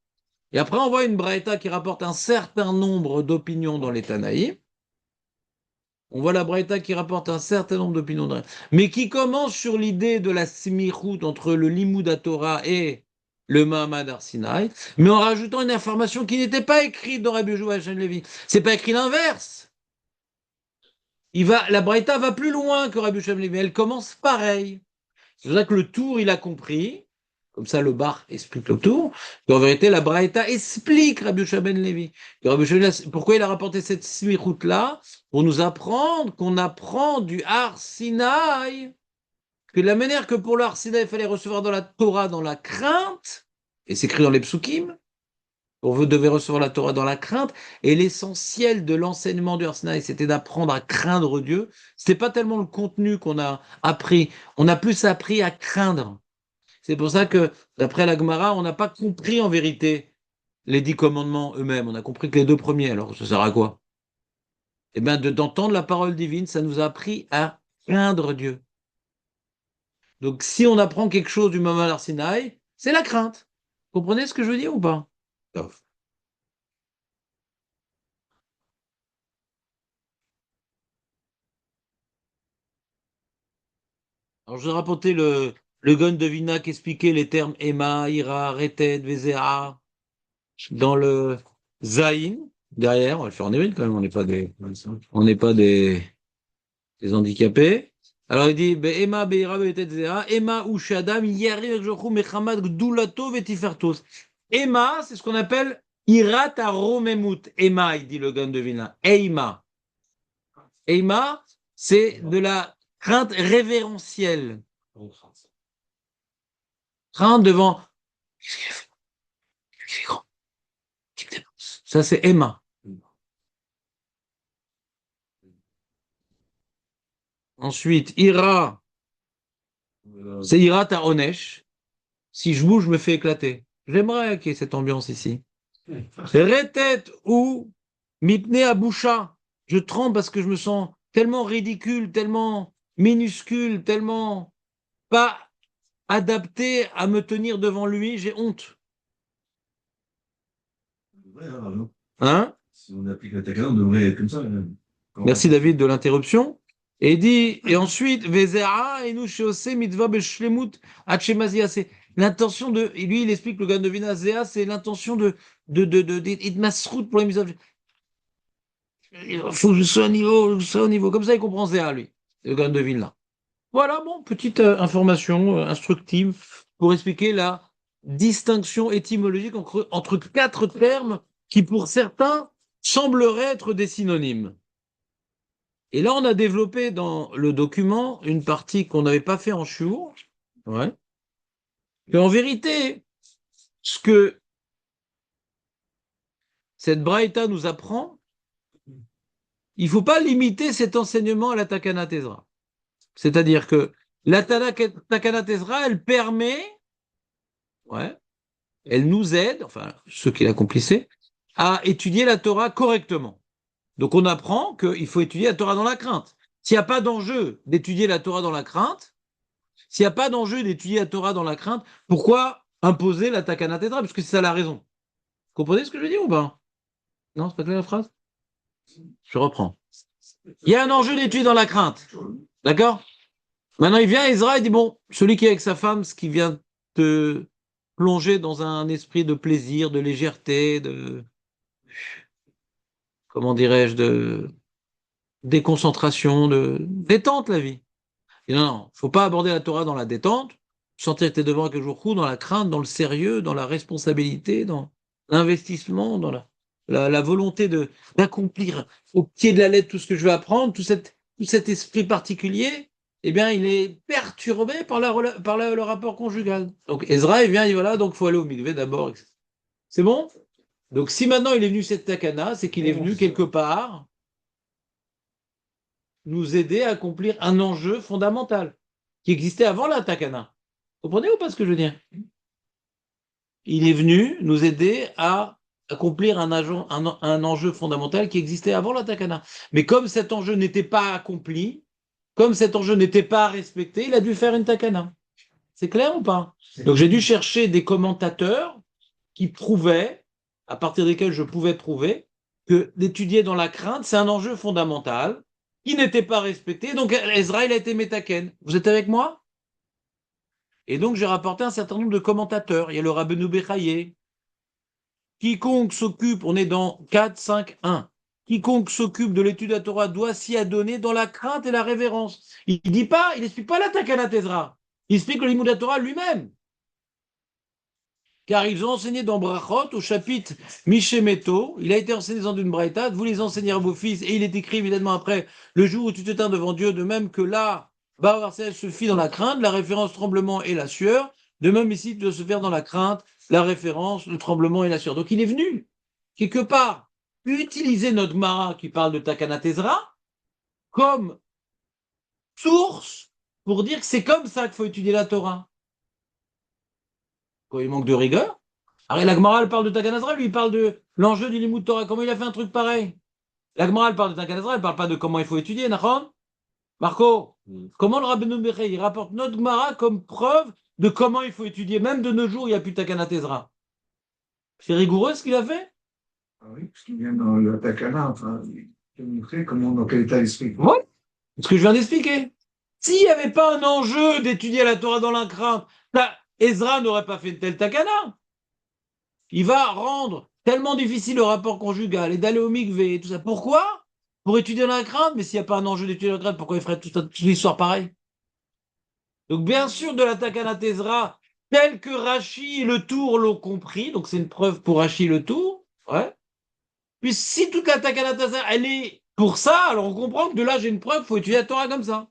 Et après, on voit une Braïta qui rapporte un certain nombre d'opinions dans les Tanaïm. On voit la Braïta qui rapporte un certain nombre d'opinions, mais qui commence sur l'idée de la smichout entre le Limud Torah et le Mahamad Arsinaï, mais en rajoutant une information qui n'était pas écrite dans Rabbi Yehoshua ben Levi. C'est pas écrit l'inverse. La Braïta va plus loin que Rabbi Yehoshua ben Levi. Elle commence pareil. C'est pour ça que le tour, il a compris. Comme ça, le bar explique le tour. En vérité, la Braïta explique Rabbi Yehoshua ben Levi. Pourquoi il a rapporté cette smichout-là? Pour nous apprendre qu'on apprend du Har Sinaï. Que de la manière que pour le Har Sinaï, il fallait recevoir dans la Torah dans la crainte, et c'est écrit dans les psukim, vous devez recevoir la Torah dans la crainte, et l'essentiel de l'enseignement du Har Sinaï, c'était d'apprendre à craindre Dieu. C'était pas tellement le contenu qu'on a appris, on a plus appris à craindre. C'est pour ça que, d'après la Gemara, on n'a pas compris en vérité les 10 commandements eux-mêmes. On a compris que les 2 premiers. Alors, ça sert à quoi? Eh bien, d'entendre la parole divine, ça nous a appris à craindre Dieu. Donc, si on apprend quelque chose du Mahamad Arsinaï, c'est la crainte. Vous comprenez ce que je veux dire ou pas? Alors, je vais rapporter le Gon de Vina qui expliquait les termes Ema, Ira, Reted, Vezera dans le Zaïn. Derrière, on va le faire en hébride quand même, on n'est pas des handicapés. Alors il dit Ema, Beira, Reted, Vezera, Ema, Ushadam, Yari, Jochou, Mechamad, Gdulato, Vetifertos. Ema, c'est ce qu'on appelle Irat Aromemut. Ema, il dit le Gon de Vina. Eima. Eima, c'est de la crainte révérentielle. Crainte devant. Qu'est-ce qu'il fait? Qu'est-ce qu'il est grand? Ça, c'est Emma. Ensuite, Ira, c'est Ira Taronesh. Si je bouge, je me fais éclater. J'aimerais qu'il y ait cette ambiance ici. Retet ou Mipne Aboucha. Je tremble parce que je me sens tellement ridicule, tellement minuscule, tellement pas adapté à me tenir devant lui, j'ai honte. Ouais, hein, Hein? si on applique la Takana, on devrait être comme ça. Merci David de l'interruption. Et il dit, et ensuite, Vezera, et nous, mitzvah beshlemut, hachemazia, c'est l'intention de, et lui, il explique le Gan de Vinazea, c'est l'intention de Idmasrout pour les mitzvahs. Il faut que je sois au niveau. Comme ça, il comprend Zéa, lui, le gars de Vilna. Voilà, bon, petite information instructive pour expliquer la distinction étymologique entre quatre termes qui, pour certains, sembleraient être des synonymes. Et là, on a développé dans le document une partie qu'on n'avait pas fait en shiur, ouais, que en vérité, ce que cette braïta nous apprend, il ne faut pas limiter cet enseignement à la Takana Tezra. C'est-à-dire que la Takana Tezra, elle permet, ouais, elle nous aide, enfin ceux qui l'accomplissaient, à étudier la Torah correctement. Donc on apprend qu'il faut étudier la Torah dans la crainte. S'il n'y a pas d'enjeu d'étudier la Torah dans la crainte, s'il n'y a pas d'enjeu d'étudier la Torah dans la crainte, pourquoi imposer la Takana Tezra? Parce que c'est ça la raison. Vous comprenez ce que je veux dire ou pas? Non, c'est pas clair la phrase? Je reprends. Il y a un enjeu d'étude dans la crainte. D'accord? Maintenant, il vient, Ezra, il dit, bon, celui qui est avec sa femme, ce qui vient te plonger dans un esprit de plaisir, de légèreté, de, comment dirais-je, de déconcentration, de détente, la vie. Et non, non, faut pas aborder la Torah dans la détente, sentir que tu es devant quelques jours dans la crainte, dans le sérieux, dans la responsabilité, dans l'investissement, dans la volonté d'accomplir au pied de la lettre tout ce que je veux apprendre, tout cet esprit particulier, eh bien, il est perturbé par, le rapport conjugal. Donc, Ezra, il vient, il dit voilà, donc il faut aller au mikvé d'abord. etc. C'est bon? Donc, si maintenant il est venu cette takana, c'est qu'il est venu quelque part nous aider à accomplir un enjeu fondamental qui existait avant la takana. Vous comprenez ou pas ce que je veux dire? Il est venu nous aider à accomplir un enjeu fondamental qui existait avant la takana. Mais comme cet enjeu n'était pas accompli, comme cet enjeu n'était pas respecté, il a dû faire une takana. C'est clair ou pas? Donc j'ai dû chercher des commentateurs qui prouvaient, à partir desquels je pouvais prouver, que d'étudier dans la crainte, c'est un enjeu fondamental qui n'était pas respecté. Donc Ezra, il a été métaken. Vous êtes avec moi? Et donc j'ai rapporté un certain nombre de commentateurs. Il y a le Rabbeinu Bechaye. Quiconque s'occupe, on est dans 4, 5, 1. Quiconque s'occupe de l'étude de la Torah doit s'y adonner dans la crainte et la révérence. Il dit pas, il n'explique pas la Takana Tezra. Il explique le Limud de la Torah lui-même. Car ils ont enseigné dans Brachot, au chapitre Mishemeto, il a été enseigné dans une braïta, vous les enseignez à vos fils, et il est écrit immédiatement après, le jour où tu te tiens devant Dieu, de même que là, Bavarcel se fit dans la crainte, la référence tremblement et la sueur, de même ici, tu dois se faire dans la crainte, la référence, le tremblement et la sueur. Donc il est venu, quelque part, utiliser notre Mara qui parle de Takana Tezra comme source pour dire que c'est comme ça qu'il faut étudier la Torah. Quoi, il manque de rigueur? Alors, la Gemara, elle parle de Takanazra, lui, il parle de l'enjeu du Limud Torah. Comment il a fait un truc pareil? La Gemara, elle parle de Takanazra, elle parle pas de comment il faut étudier, Nachon? Marco, comment le Rabbeinu Bechai, il rapporte notre Gemara comme preuve de comment il faut étudier? Même de nos jours, il n'y a plus Takana Tezra. C'est rigoureux ce qu'il a fait? Ah oui, parce qu'il vient dans le Takana, enfin, il peut montrer comment, dans quel état d'esprit. Oui, ce que je viens d'expliquer. S'il n'y avait pas un enjeu d'étudier la Torah dans la crainte, Ezra n'aurait pas fait une telle Takana. Il va rendre tellement difficile le rapport conjugal et d'aller au mikvé et tout ça. Pourquoi? Pour étudier dans la crainte, mais s'il n'y a pas un enjeu d'étudier dans la crainte, pourquoi il ferait toute l'histoire pareille? Donc bien sûr, de la Takana Tezra, tel que Rachi et le Tour l'ont compris, donc c'est une preuve pour Rachi et le Tour, ouais. Puis si toute la Takana Tezra, elle est pour ça, alors on comprend que de là j'ai une preuve, il faut étudier la Torah comme ça.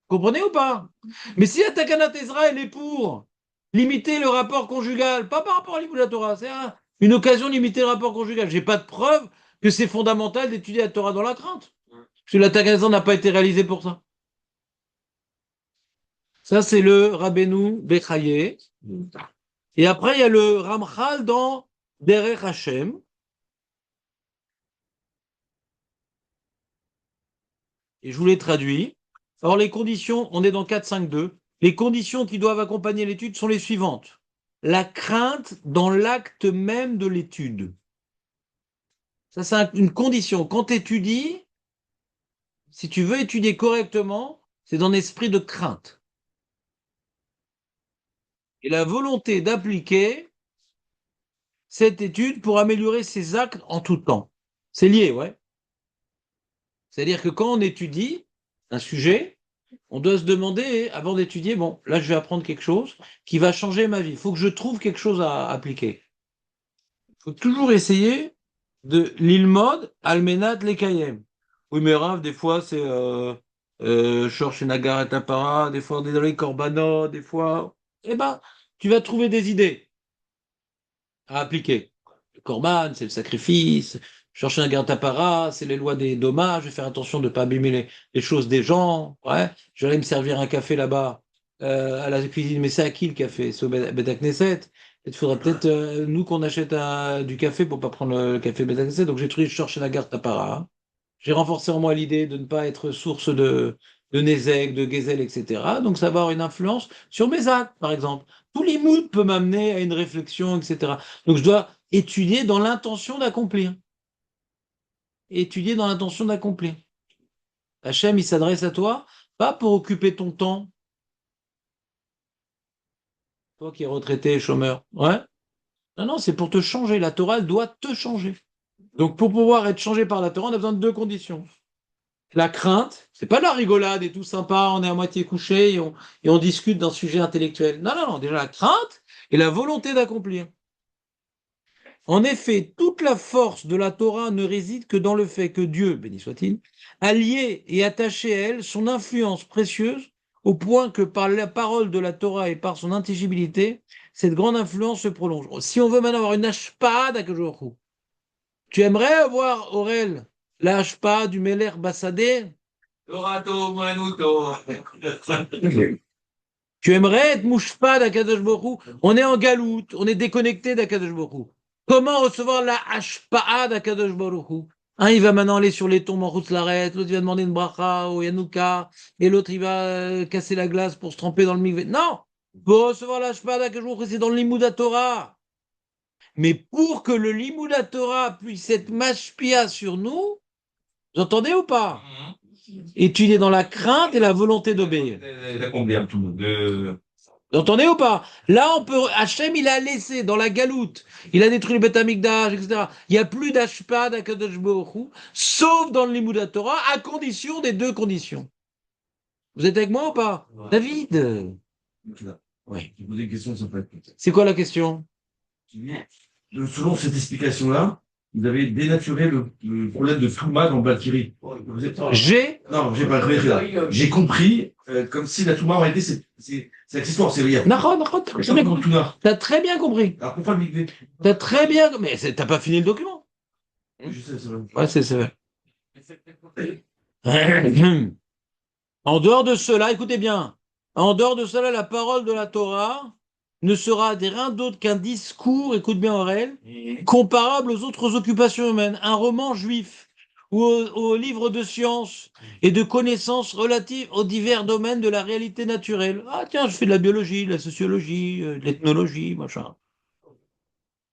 Comprenez ou pas? Mais si la Takana Tezra, elle est pour limiter le rapport conjugal, pas par rapport à l'Ibou de la Torah, c'est une occasion de limiter le rapport conjugal. J'ai pas de preuve que c'est fondamental d'étudier la Torah dans la crainte. Parce que la Takana Tezra n'a pas été réalisée pour ça. Ça, c'est le Rabbeinu Bechaye. Et après, il y a le Ramchal dans Derech Hashem. Et je vous l'ai traduit. Alors, les conditions, on est dans 4.5.2. Les conditions qui doivent accompagner l'étude sont les suivantes. La crainte dans l'acte même de l'étude. Ça, c'est une condition. Quand tu étudies, si tu veux étudier correctement, c'est dans l'esprit de crainte. Et la volonté d'appliquer cette étude pour améliorer ses actes en tout temps. C'est lié, ouais. C'est-à-dire que quand on étudie un sujet, on doit se demander, avant d'étudier, bon, là, je vais apprendre quelque chose qui va changer ma vie. Il faut que je trouve quelque chose à appliquer. Il faut toujours essayer de l'ilmod almenat lekayem. Oui, mais Rav, des fois, c'est Shorsh Nagar et Apara, des fois, on est dans les korbanot, des fois. Eh ben, tu vas trouver des idées à appliquer. Le korban, c'est le sacrifice. Chercher un garde-tapara, c'est les lois des dommages. Je vais faire attention de ne pas abîmer les choses des gens. Ouais. Je vais aller me servir un café là-bas à la cuisine, mais c'est à qui le café? C'est au Beth Knesset. Il faudra peut-être, nous, qu'on achète du café pour pas prendre le café Beth Knesset. Donc j'ai trouvé chercher la garde-tapara. J'ai renforcé en moi l'idée de ne pas être source de Nézek, de Gezel, etc. Donc ça va avoir une influence sur mes actes, par exemple. Tout l'imout peut m'amener à une réflexion, etc. Donc je dois étudier dans l'intention d'accomplir. Étudier dans l'intention d'accomplir. Hachem, il s'adresse à toi, pas pour occuper ton temps. Toi qui es retraité et chômeur. Ouais. Non, non, c'est pour te changer. La Torah, elle doit te changer. Donc pour pouvoir être changé par la Torah, on a besoin de deux conditions. La crainte, c'est pas de la rigolade et tout sympa, on est à moitié couché et on discute d'un sujet intellectuel. Non, non, non, déjà la crainte et la volonté d'accomplir. En effet, toute la force de la Torah ne réside que dans le fait que Dieu, béni soit-il, a lié et attaché à elle son influence précieuse au point que par la parole de la Torah et par son intelligibilité, cette grande influence se prolonge. Si on veut maintenant avoir une ashpa d'Akadosh, tu aimerais avoir, Aurel, la ashpa du Meler Bassadeh? Torato Manuto. Tu aimerais être mouchpa d'Akadosh Baruch Hu? On est en galoute, on est déconnecté d'Akadosh Baruch Hu. Comment recevoir la hashpa'a d'Akadosh Baruch Hu? Un, il va maintenant aller sur les tombes en route l'arrête, l'autre il va demander une bracha au Yanouka, et l'autre il va casser la glace pour se tremper dans le mikvé. Non! Pour recevoir la hashpa'a d'Akadosh Baruch Hu, c'est dans le Limouda Torah. Mais pour que le Limouda Torah puisse être mashpia sur nous, vous entendez ou pas? Étudier dans la crainte et la volonté d'obéir. D'accomplir tout. Vous entendez ou pas? Là, on peut. Hachem, il a laissé dans la galoute. Il a détruit le Beth Amikdash, etc. Il n'y a plus d'Ashpa d'Akadosh Baruch Hu, sauf dans le Limouda Torah, à condition des deux conditions. Vous êtes avec moi ou pas? David? Oui. Je posais une question, ça peut être. C'est quoi la question? Selon cette explication-là, vous avez dénaturé le problème de Touma dans Valkyrie. Vous êtes... Non, j'ai pas compris là. J'ai compris comme si la Touma en réalité c'est accessoire, c'est rien. T'as très bien compris. Alors pourquoi le mikvé? T'as très bien. Mais t'as pas fini le document. Je sais, c'est vrai. Ouais, c'est vrai. En dehors de cela, écoutez bien. En dehors de cela, la parole de la Torah ne sera rien d'autre qu'un discours, écoute bien Aurel, comparable aux autres occupations humaines, un roman juif ou aux livres de sciences et de connaissances relatives aux divers domaines de la réalité naturelle. Ah tiens, je fais de la biologie, de la sociologie, de l'ethnologie, machin.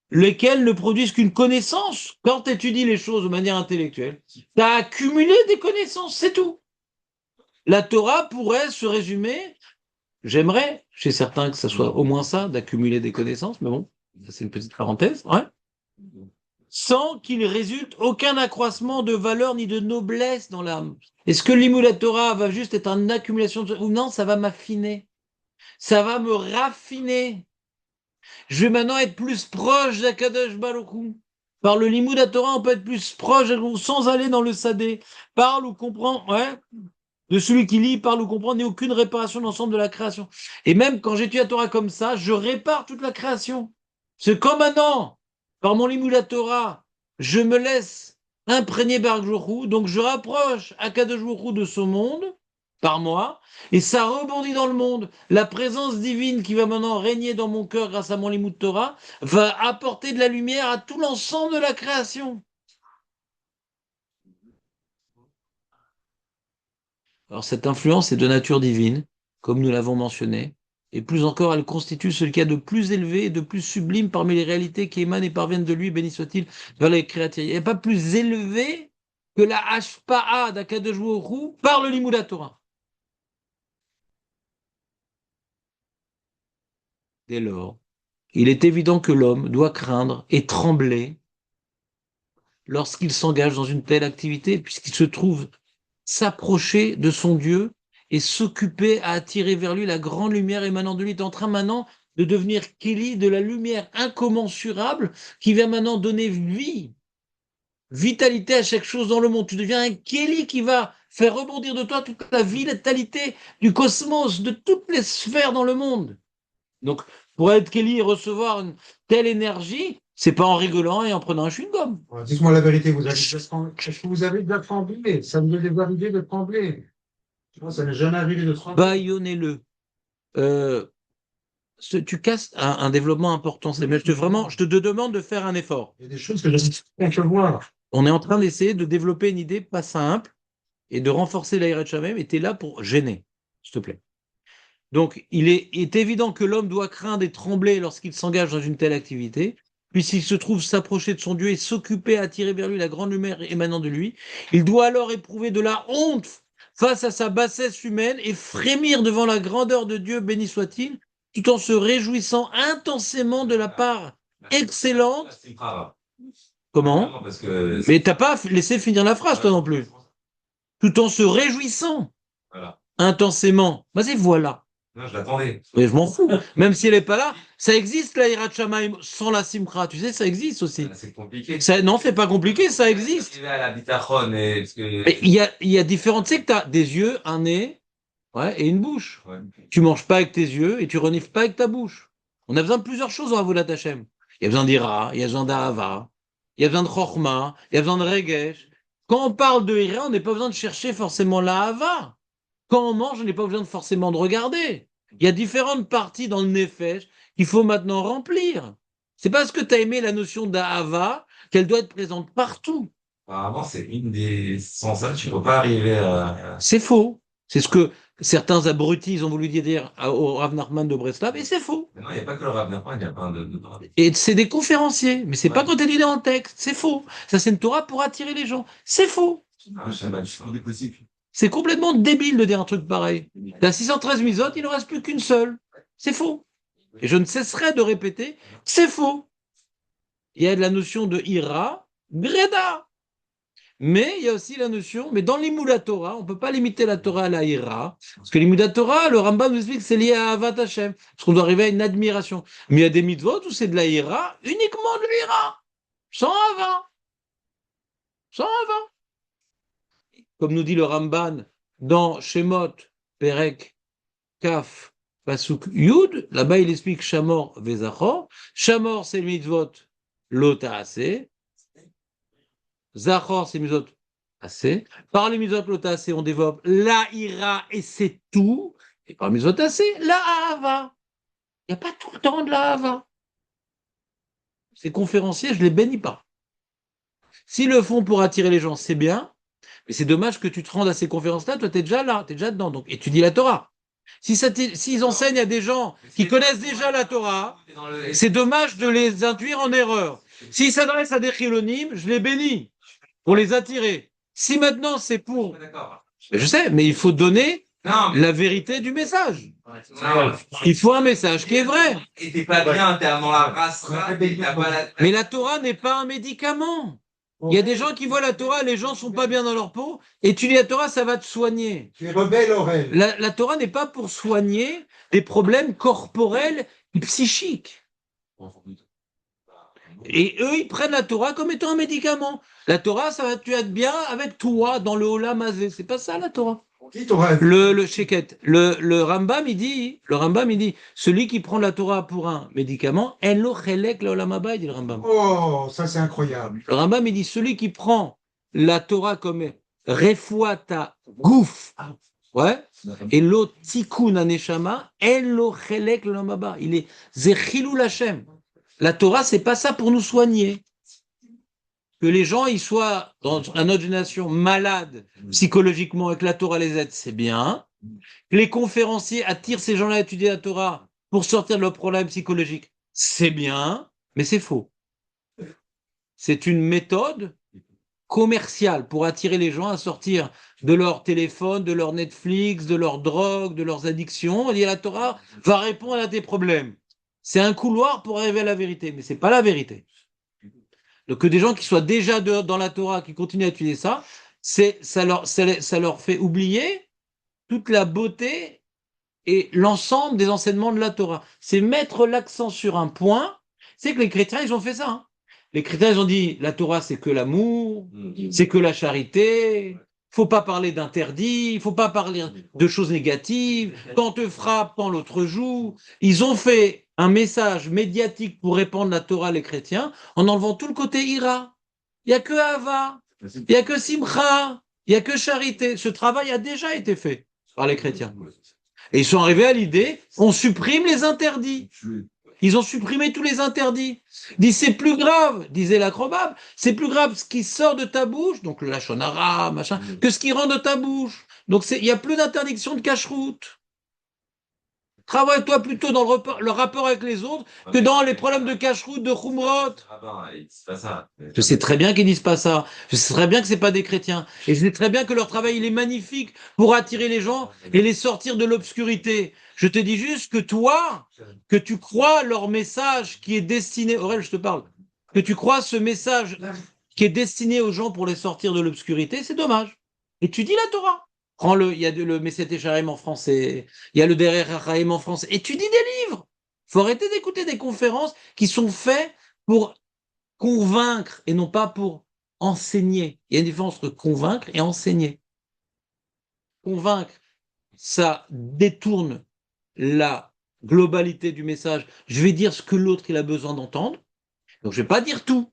Lesquels ne produisent qu'une connaissance. Quand tu étudies les choses de manière intellectuelle, tu as accumulé des connaissances, c'est tout. La Torah pourrait se résumer. J'aimerais, chez certains, que ça soit au moins ça, d'accumuler des connaissances, mais bon, ça c'est une petite parenthèse, ouais. Sans qu'il résulte aucun accroissement de valeur ni de noblesse dans l'âme. Est-ce que l'Imoula Torah va juste être une accumulation ou non, ça va m'affiner. Ça va me raffiner. Je vais maintenant être plus proche d'Akadosh Baruch Hu. Par le Limouda Torah, on peut être plus proche sans aller dans le Sadé. Parle ou comprend, ouais. De celui qui lit, parle ou comprend, n'est aucune réparation de l'ensemble de la création. Et même quand j'étudie la Torah comme ça, je répare toute la création. C'est comme maintenant, par mon limou la Torah, je me laisse imprégner Baruch Hu, donc je rapproche Akadosh Baruch Hu de ce monde, par moi, et ça rebondit dans le monde. La présence divine qui va maintenant régner dans mon cœur grâce à mon limou de Torah va apporter de la lumière à tout l'ensemble de la création. Alors cette influence est de nature divine, comme nous l'avons mentionné, et plus encore, elle constitue ce qu'il y a de plus élevé et de plus sublime parmi les réalités qui émanent et parviennent de lui, béni soit-il, vers les créatures. Il n'y a pas plus élevé que la Hashpa'a d'Akadosh Baruch Hu par le Limouda Torah. Dès lors, il est évident que l'homme doit craindre et trembler lorsqu'il s'engage dans une telle activité, puisqu'il se trouve s'approcher de son Dieu et s'occuper à attirer vers lui la grande lumière émanant de lui. Tu es en train maintenant de devenir Kéli de la lumière incommensurable qui va maintenant donner vie, vitalité à chaque chose dans le monde. Tu deviens un Kéli qui va faire rebondir de toi toute la vitalité du cosmos, de toutes les sphères dans le monde. Donc, pour être Kéli et recevoir une telle énergie, c'est pas en rigolant et en prenant un chewing-gum. Dites-moi la vérité, est-ce que vous avez déjà tremblé? Ça vous est arrivé de trembler? Moi, ça n'est jamais arrivé de trembler. Bâillonnez-le. Tu casses un développement important. Mais je te demande de faire un effort. Il y a des choses que je ne peux voir. On est en train d'essayer de développer une idée pas simple et de renforcer la Shamem, et tu es là pour gêner, s'il te plaît. Donc, il est évident que l'homme doit craindre et trembler lorsqu'il s'engage dans une telle activité, puisqu'il se trouve s'approcher de son Dieu et s'occuper à attirer vers lui la grande lumière émanant de lui. Il doit alors éprouver de la honte face à sa bassesse humaine et frémir devant la grandeur de Dieu, béni soit-il, tout en se réjouissant intensément de la part excellente. Comment? Parce que Mais t'as pas laissé finir la phrase, toi non plus. Tout en se réjouissant voilà. intensément. Vas-y, voilà. Non, je l'attendais. Mais je m'en fous. Même si elle n'est pas là, ça existe la Hirat Shamaim sans la Simcha. Tu sais, ça existe aussi. C'est compliqué. Non, c'est pas compliqué, ça existe. Arriver à la bitachon et parce que Mais il y a différentes. Tu sais que tu as des yeux, un nez, ouais, et une bouche. ouais. Tu manges pas avec tes yeux et tu renifles pas avec ta bouche. On a besoin de plusieurs choses dans Avodat Hashem. Il y a besoin d'Ira, il y a besoin d'Ahava, il y a besoin de Chorma, il y a besoin de Regesh. Quand on parle de Ira, on n'a pas besoin de chercher forcément l'Ahava. Quand on mange, on n'est pas besoin de forcément de regarder. Il y a différentes parties dans le Nefesh qu'il faut maintenant remplir. C'est parce que tu as aimé la notion d'Ahava qu'elle doit être présente partout. Apparemment, c'est une des sans ça, tu peux pas arriver à. C'est faux. C'est ce que certains abrutis ils ont voulu dire au Rav Nachman de Breslav, et c'est faux. Mais non, il n'y a pas que le Rav Nachman, il y a plein de. Et c'est des conférenciers, mais c'est pas quand tu dit dans le texte, c'est faux. Ça, c'est une Torah pour attirer les gens. C'est faux. Ah, je sais pas, du coup, C'est complètement débile de dire un truc pareil. T'as 613 misotes, il ne reste plus qu'une seule. C'est faux. Et je ne cesserai de répéter, c'est faux. Il y a de la notion de ira, greda. Mais il y a aussi la notion, mais dans l'imoula Torah, on ne peut pas limiter la Torah à la ira, parce que l'imoula Torah, le Rambam nous explique que c'est lié à Avat Hashem, parce qu'on doit arriver à une admiration. Mais il y a des mitzvot où c'est de la ira, uniquement de l'ira, sans Ava. Sans Ava. Comme nous dit le Ramban dans Shemot, Perek, Kaf, Pasuk, Yud, là-bas il explique Shamor, Vezachor. Shamor, c'est le mitzvot, Lotaase. Zachor, c'est mitzvot, assez. Par les mitzvot, Lotaase, on développe la ira et c'est tout. Et par mitzvot, assez, la Ahava. Il n'y a pas tout le temps de la Ahava. Ces conférenciers, je ne les bénis pas. S'ils le font pour attirer les gens, c'est bien. Mais c'est dommage que tu te rendes à ces conférences-là, toi, tu es déjà là, tu es déjà dedans. Donc, étudie la Torah. S'ils enseignent à des gens qui connaissent déjà la Torah, c'est dommage de les induire en erreur. S'ils s'adressent à des chilonimes, je les bénis pour les attirer. Si maintenant c'est pour... Je sais, mais il faut donner la vérité du message. Il faut un message qui est vrai. Et t'es pas bien, t'es dans la race. Mais la Torah n'est pas un médicament. Il y a des gens qui voient la Torah, les gens sont pas bien dans leur peau, et tu lis la Torah, ça va te soigner. Tu es rebelle, Aurel. La Torah n'est pas pour soigner des problèmes corporels et psychiques. Et eux, ils prennent la Torah comme étant un médicament. La Torah, ça va te être bien avec toi dans le Olam Hazé. C'est pas ça la Torah. Qui t'aurait Le Sheket, le Rambam, il dit, celui qui prend la Torah pour un médicament, en lo chelek le Olam Haba, il dit le Rambam. Oh, ça c'est incroyable. Le Rambam, il dit, celui qui prend la Torah comme refuata gouf, ouais, et l'autre tikkun aneshama, en lo chelek le Olam Haba. Il est zechilou lachem. La Torah, c'est pas ça pour nous soigner. Que les gens ils soient dans notre génération malades psychologiquement et que la Torah les aide, c'est bien. Que les conférenciers attirent ces gens-là à étudier la Torah pour sortir de leurs problèmes psychologiques, c'est bien, mais c'est faux. C'est une méthode commerciale pour attirer les gens à sortir de leur téléphone, de leur Netflix, de leur drogue, de leurs addictions. Et la Torah va répondre à tes problèmes. C'est un couloir pour arriver à la vérité, mais c'est pas la vérité. Donc que des gens qui soient déjà dans la Torah, qui continuent à étudier ça, ça leur fait oublier toute la beauté et l'ensemble des enseignements de la Torah. C'est mettre l'accent sur un point. C'est que les chrétiens, ils ont fait ça. Hein. Les chrétiens, ils ont dit, la Torah, c'est que l'amour, c'est que la charité. Faut pas parler d'interdit, il faut pas parler de choses négatives. Quand on te frappe, quand l'autre joue. Ils ont fait un message médiatique pour répandre la Torah, les chrétiens, en enlevant tout le côté ira. Il y a que Hava, il y a que Simcha, il y a que charité. Ce travail a déjà été fait par les chrétiens. Et ils sont arrivés à l'idée, on supprime les interdits. Ils ont supprimé tous les interdits. Ils disent, c'est plus grave, disait l'acrobable, c'est plus grave ce qui sort de ta bouche, donc le lachon hara, machin, que ce qui rentre de ta bouche. Donc il n'y a plus d'interdiction de cache-route. Travaille-toi plutôt dans le rapport avec les autres que dans les problèmes de cache-route, de khumrot. C'est pas ça. Je sais très bien qu'ils disent pas ça. Je sais très bien que c'est pas des chrétiens. Et je sais très bien que leur travail, il est magnifique pour attirer les gens et les sortir de l'obscurité. Je te dis juste que toi, que tu crois leur message qui est destiné, Aurel, je te parle, que tu crois ce message qui est destiné aux gens pour les sortir de l'obscurité, c'est dommage. Étudie la Torah. Prends-le, il y a le Messet Echarim en français, il y a le Derech Hachaim en français. Étudie des livres. Faut arrêter d'écouter des conférences qui sont faites pour convaincre et non pas pour enseigner. Il y a une différence entre convaincre et enseigner. Convaincre, ça détourne la globalité du message. Je vais dire ce que l'autre il a besoin d'entendre. Donc je vais pas dire tout.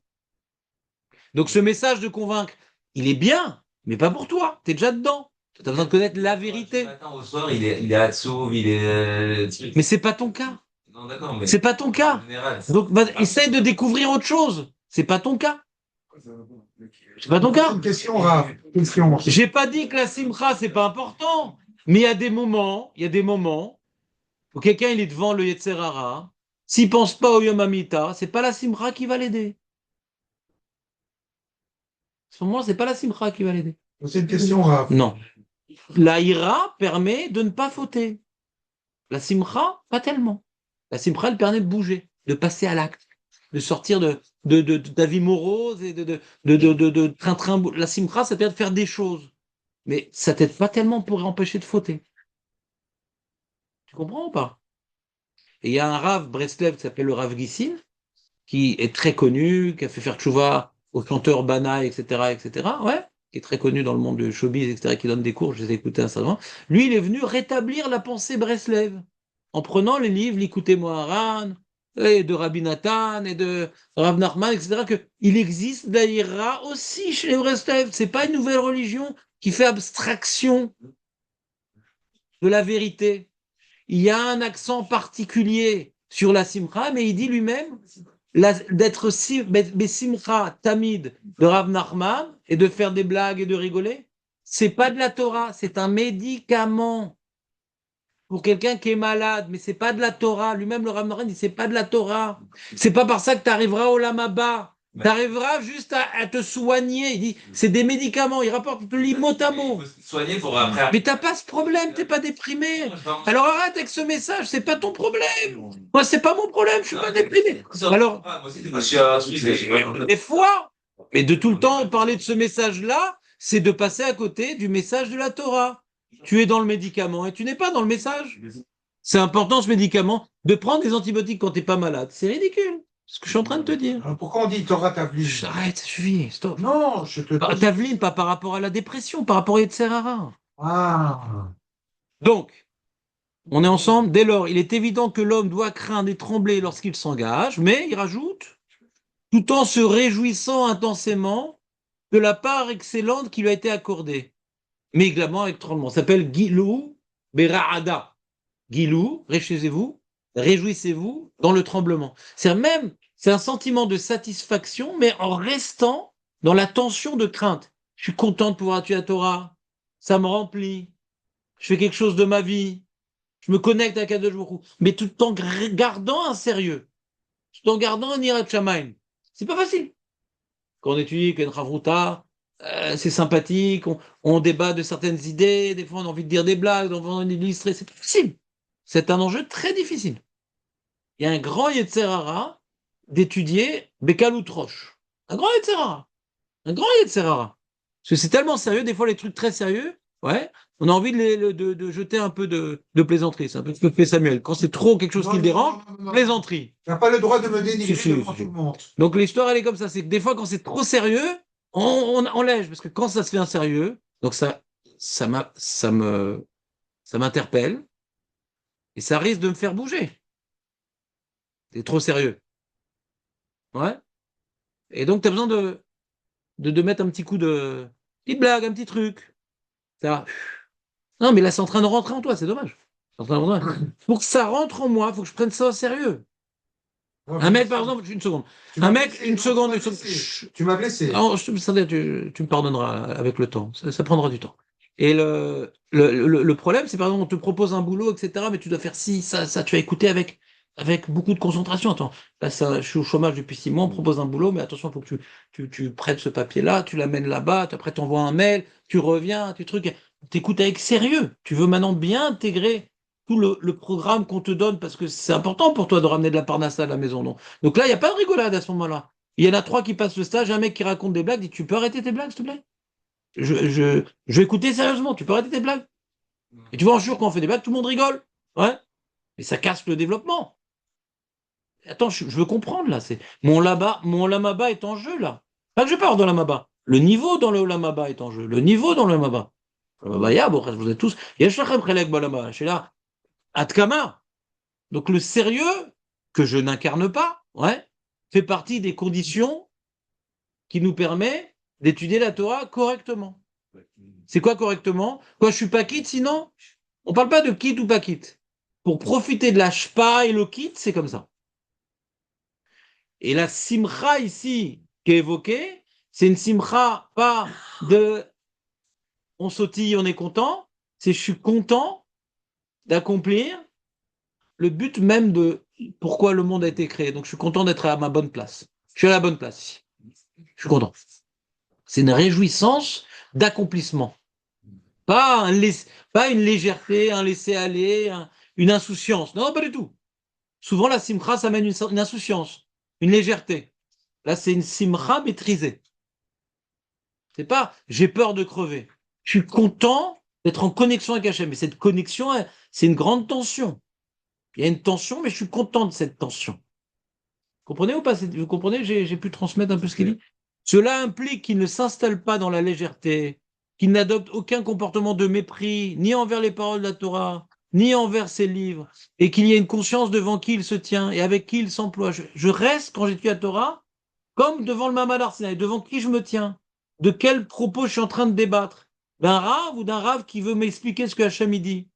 Donc ce message de convaincre, il est bien, mais pas pour toi. Tu es déjà dedans. Tu as besoin de connaître la vérité. Du matin au soir, il est Hatsouv, il est. Mais c'est pas ton cas. Non, d'accord, mais. C'est pas ton cas. En général, Donc essaye de découvrir autre chose. C'est pas ton cas. C'est pas ton cas. Une question, Raph. Question. J'ai pas dit que la simcha c'est pas important, mais il y a des moments où quelqu'un il est devant le Yetzer Hara, s'il pense pas au Yom Hamita, c'est pas la simcha qui va l'aider. À ce moment, c'est pas la simcha qui va l'aider. C'est une question, Raph. Non. La ira permet de ne pas fauter. La simcha, pas tellement. La simcha, elle permet de bouger, de passer à l'acte, de sortir de ta vie morose et de train-train. La simcha, ça permet de faire des choses. Mais ça t'aide pas tellement pour empêcher de fauter. Tu comprends ou pas? Et il y a un Rav Breslev qui s'appelle le Rav Gissin, qui est très connu, qui a fait faire tchouva au chanteur Bana, etc., etc., ouais, qui est très connu dans le monde du showbiz, etc., qui donne des cours, je les ai écoutés instantanément. Lui, il est venu rétablir la pensée Breslev, en prenant les livres, l'Écoutez Moharan, et de Rabbi Nathan, et de Rav Nachman, etc., que il existe d'ailleurs aussi chez les Breslev. C'est pas une nouvelle religion qui fait abstraction de la vérité. Il y a un accent particulier sur la simcha, mais il dit lui-même d'être simcha tamid de Rav Nachman et de faire des blagues et de rigoler. C'est pas de la Torah, c'est un médicament pour quelqu'un qui est malade, mais c'est pas de la Torah. Lui-même, le Rav Nachman dit c'est pas de la Torah. C'est pas par ça que tu arriveras au Lamaba. Tu arriveras juste à te soigner. Il dit, c'est des médicaments. Il rapporte, il te lit mot à mot. faut se soigner pour après. Mais t'as pas ce problème, t'es pas déprimé. Alors arrête avec ce message, c'est pas ton problème. Moi, c'est pas mon problème, je suis pas déprimé. Alors, des fois, mais de tout le temps parler de ce message-là, c'est de passer à côté du message de la Torah. Tu es dans le médicament et tu n'es pas dans le message. C'est important ce médicament de prendre des antibiotiques quand t'es pas malade. C'est ridicule. Ce que je suis en train de te dire. Alors, pourquoi on dit Torah Tavlin? Arrête, suffit, stop. Non, je te. Tavlin, pas par rapport à la dépression, par rapport à Yetzer Hara. Ah. Donc, on est ensemble. Dès lors, il est évident que l'homme doit craindre et trembler lorsqu'il s'engage, mais il rajoute, tout en se réjouissant intensément de la part excellente qui lui a été accordée. Mais également avec tremblement. Ça s'appelle Gilou Bera'ada. Gilou, réjouissez-vous dans le tremblement. C'est un sentiment de satisfaction, mais en restant dans la tension de crainte. Je suis content de pouvoir tuer la Torah. Ça me remplit. Je fais quelque chose de ma vie. Je me connecte à Kadosh Baruch Hu. Mais tout en gardant un sérieux. Tout en gardant un Yirat Shamayim. C'est pas facile. Quand on étudie Ken Chavruta, c'est sympathique, on débat de certaines idées, des fois on a envie de dire des blagues, on a envie d'illustrer, c'est pas facile. C'est un enjeu très difficile. Il y a un grand Yetzer Hara d'étudier Bekalut Rosh. Un grand Yetzer Hara. Un grand Yetzer Hara. Parce que c'est tellement sérieux, des fois les trucs très sérieux, ouais, on a envie de jeter un peu de plaisanterie. C'est un peu ce que fait Samuel. Quand c'est trop quelque chose qui le dérange, plaisanterie. Tu n'as pas le droit de me dénigrer Si, devant si. tout le monde. Donc l'histoire, elle est comme ça. C'est que des fois, quand c'est trop sérieux, on lège. Parce que quand ça se fait un sérieux, donc ça m'interpelle et ça risque de me faire bouger. C'est trop sérieux. Ouais. Et donc, tu as besoin de mettre un petit coup de petite blague, un petit truc. Ça. Non, mais là, c'est en train de rentrer en toi, c'est dommage. C'est en train de rentrer. Pour que ça rentre en moi, il faut que je prenne ça au sérieux. Ouais, Un mais mec, par exemple, une seconde. tu m'as Un mec, blessé, une non, seconde, tu une m'as seconde. blessé. Chut. Tu m'as blessé. Non, Sandra, tu me pardonneras avec le temps. Ça prendra du temps. Et le problème, c'est par exemple, on te propose un boulot, etc., mais tu dois faire ci, ça, tu vas écouter avec beaucoup de concentration. Attends, là, je suis au chômage depuis 6 mois, on me propose un boulot, mais attention, il faut que tu prennes ce papier-là, tu l'amènes là-bas, après tu envoies un mail, tu reviens, tu trucs. Tu écoutes avec sérieux. Tu veux maintenant bien intégrer tout le programme qu'on te donne parce que c'est important pour toi de ramener de la parnassa à la maison. Non. Donc là, il n'y a pas de rigolade à ce moment-là. Il y en a 3 qui passent le stage, un mec qui raconte des blagues, dit tu peux arrêter tes blagues, s'il te plaît? Je vais écouter sérieusement, tu peux arrêter tes blagues? Et tu vois, un jour, quand on fait des blagues, tout le monde rigole. Ouais. Mais ça casse le développement. Attends, je veux comprendre là. Mon lamaba est en jeu là. Pas que je parle de lamaba. Le niveau dans le lamaba est en jeu. Le niveau dans le lamaba. Bon, vous êtes tous. Il y a Shachem Chelek Balama. Je suis là. Atkama. Donc le sérieux, que je n'incarne pas, ouais, fait partie des conditions qui nous permet d'étudier la Torah correctement. C'est quoi correctement? Quoi, je suis pas quitte, sinon? On parle pas de quitte ou pas quitte. Pour profiter de la shpa et le quitte, c'est comme ça. Et la simcha ici, qui est évoquée, c'est une simcha pas de on sautille, on est content, c'est je suis content d'accomplir le but même de pourquoi le monde a été créé. Donc je suis content d'être à ma bonne place. Je suis à la bonne place ici. Je suis content. C'est une réjouissance d'accomplissement. Pas une légèreté, un laisser-aller, une insouciance. Non, pas du tout. Souvent, la simcha, ça mène une insouciance, une légèreté. Là, c'est une simcha maîtrisée. C'est pas j'ai peur de crever. Je suis content d'être en connexion avec Hachem. Mais cette connexion, c'est une grande tension. Il y a une tension, mais je suis content de cette tension. Vous comprenez ou pas? Vous comprenez? J'ai pu transmettre un peu ce qu'il dit. Cela implique qu'il ne s'installe pas dans la légèreté, qu'il n'adopte aucun comportement de mépris, ni envers les paroles de la Torah, ni envers ses livres, et qu'il y ait une conscience devant qui il se tient et avec qui il s'emploie. Je reste, quand j'étudie la Torah, comme devant le Mamad Arsinaï, devant qui je me tiens, de quels propos je suis en train de débattre, d'un rave ou d'un rave qui veut m'expliquer ce que Hachem y dit.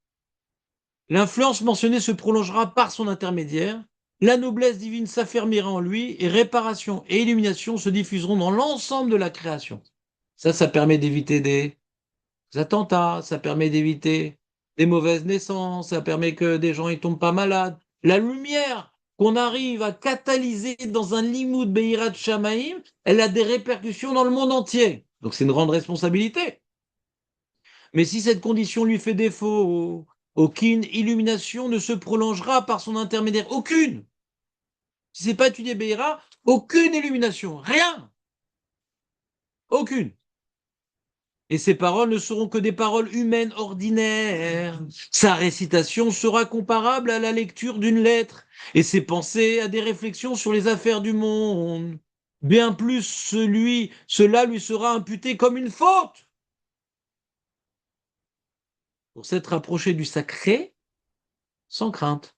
L'influence mentionnée se prolongera par son intermédiaire, la noblesse divine s'affermira en lui, et réparation et illumination se diffuseront dans l'ensemble de la création. Ça permet d'éviter des attentats, ça permet d'éviter des mauvaises naissances, ça permet que des gens ne tombent pas malades. La lumière qu'on arrive à catalyser dans un limoud Beirat Shamaïm, elle a des répercussions dans le monde entier. Donc c'est une grande responsabilité. Mais si cette condition lui fait défaut, aucune illumination ne se prolongera par son intermédiaire. Aucune. Si c'est pas étudié Beira, aucune illumination. Rien. Aucune. Et ses paroles ne seront que des paroles humaines ordinaires. Sa récitation sera comparable à la lecture d'une lettre, et ses pensées à des réflexions sur les affaires du monde. Bien plus, cela lui sera imputé comme une faute. Pour s'être rapproché du sacré sans crainte,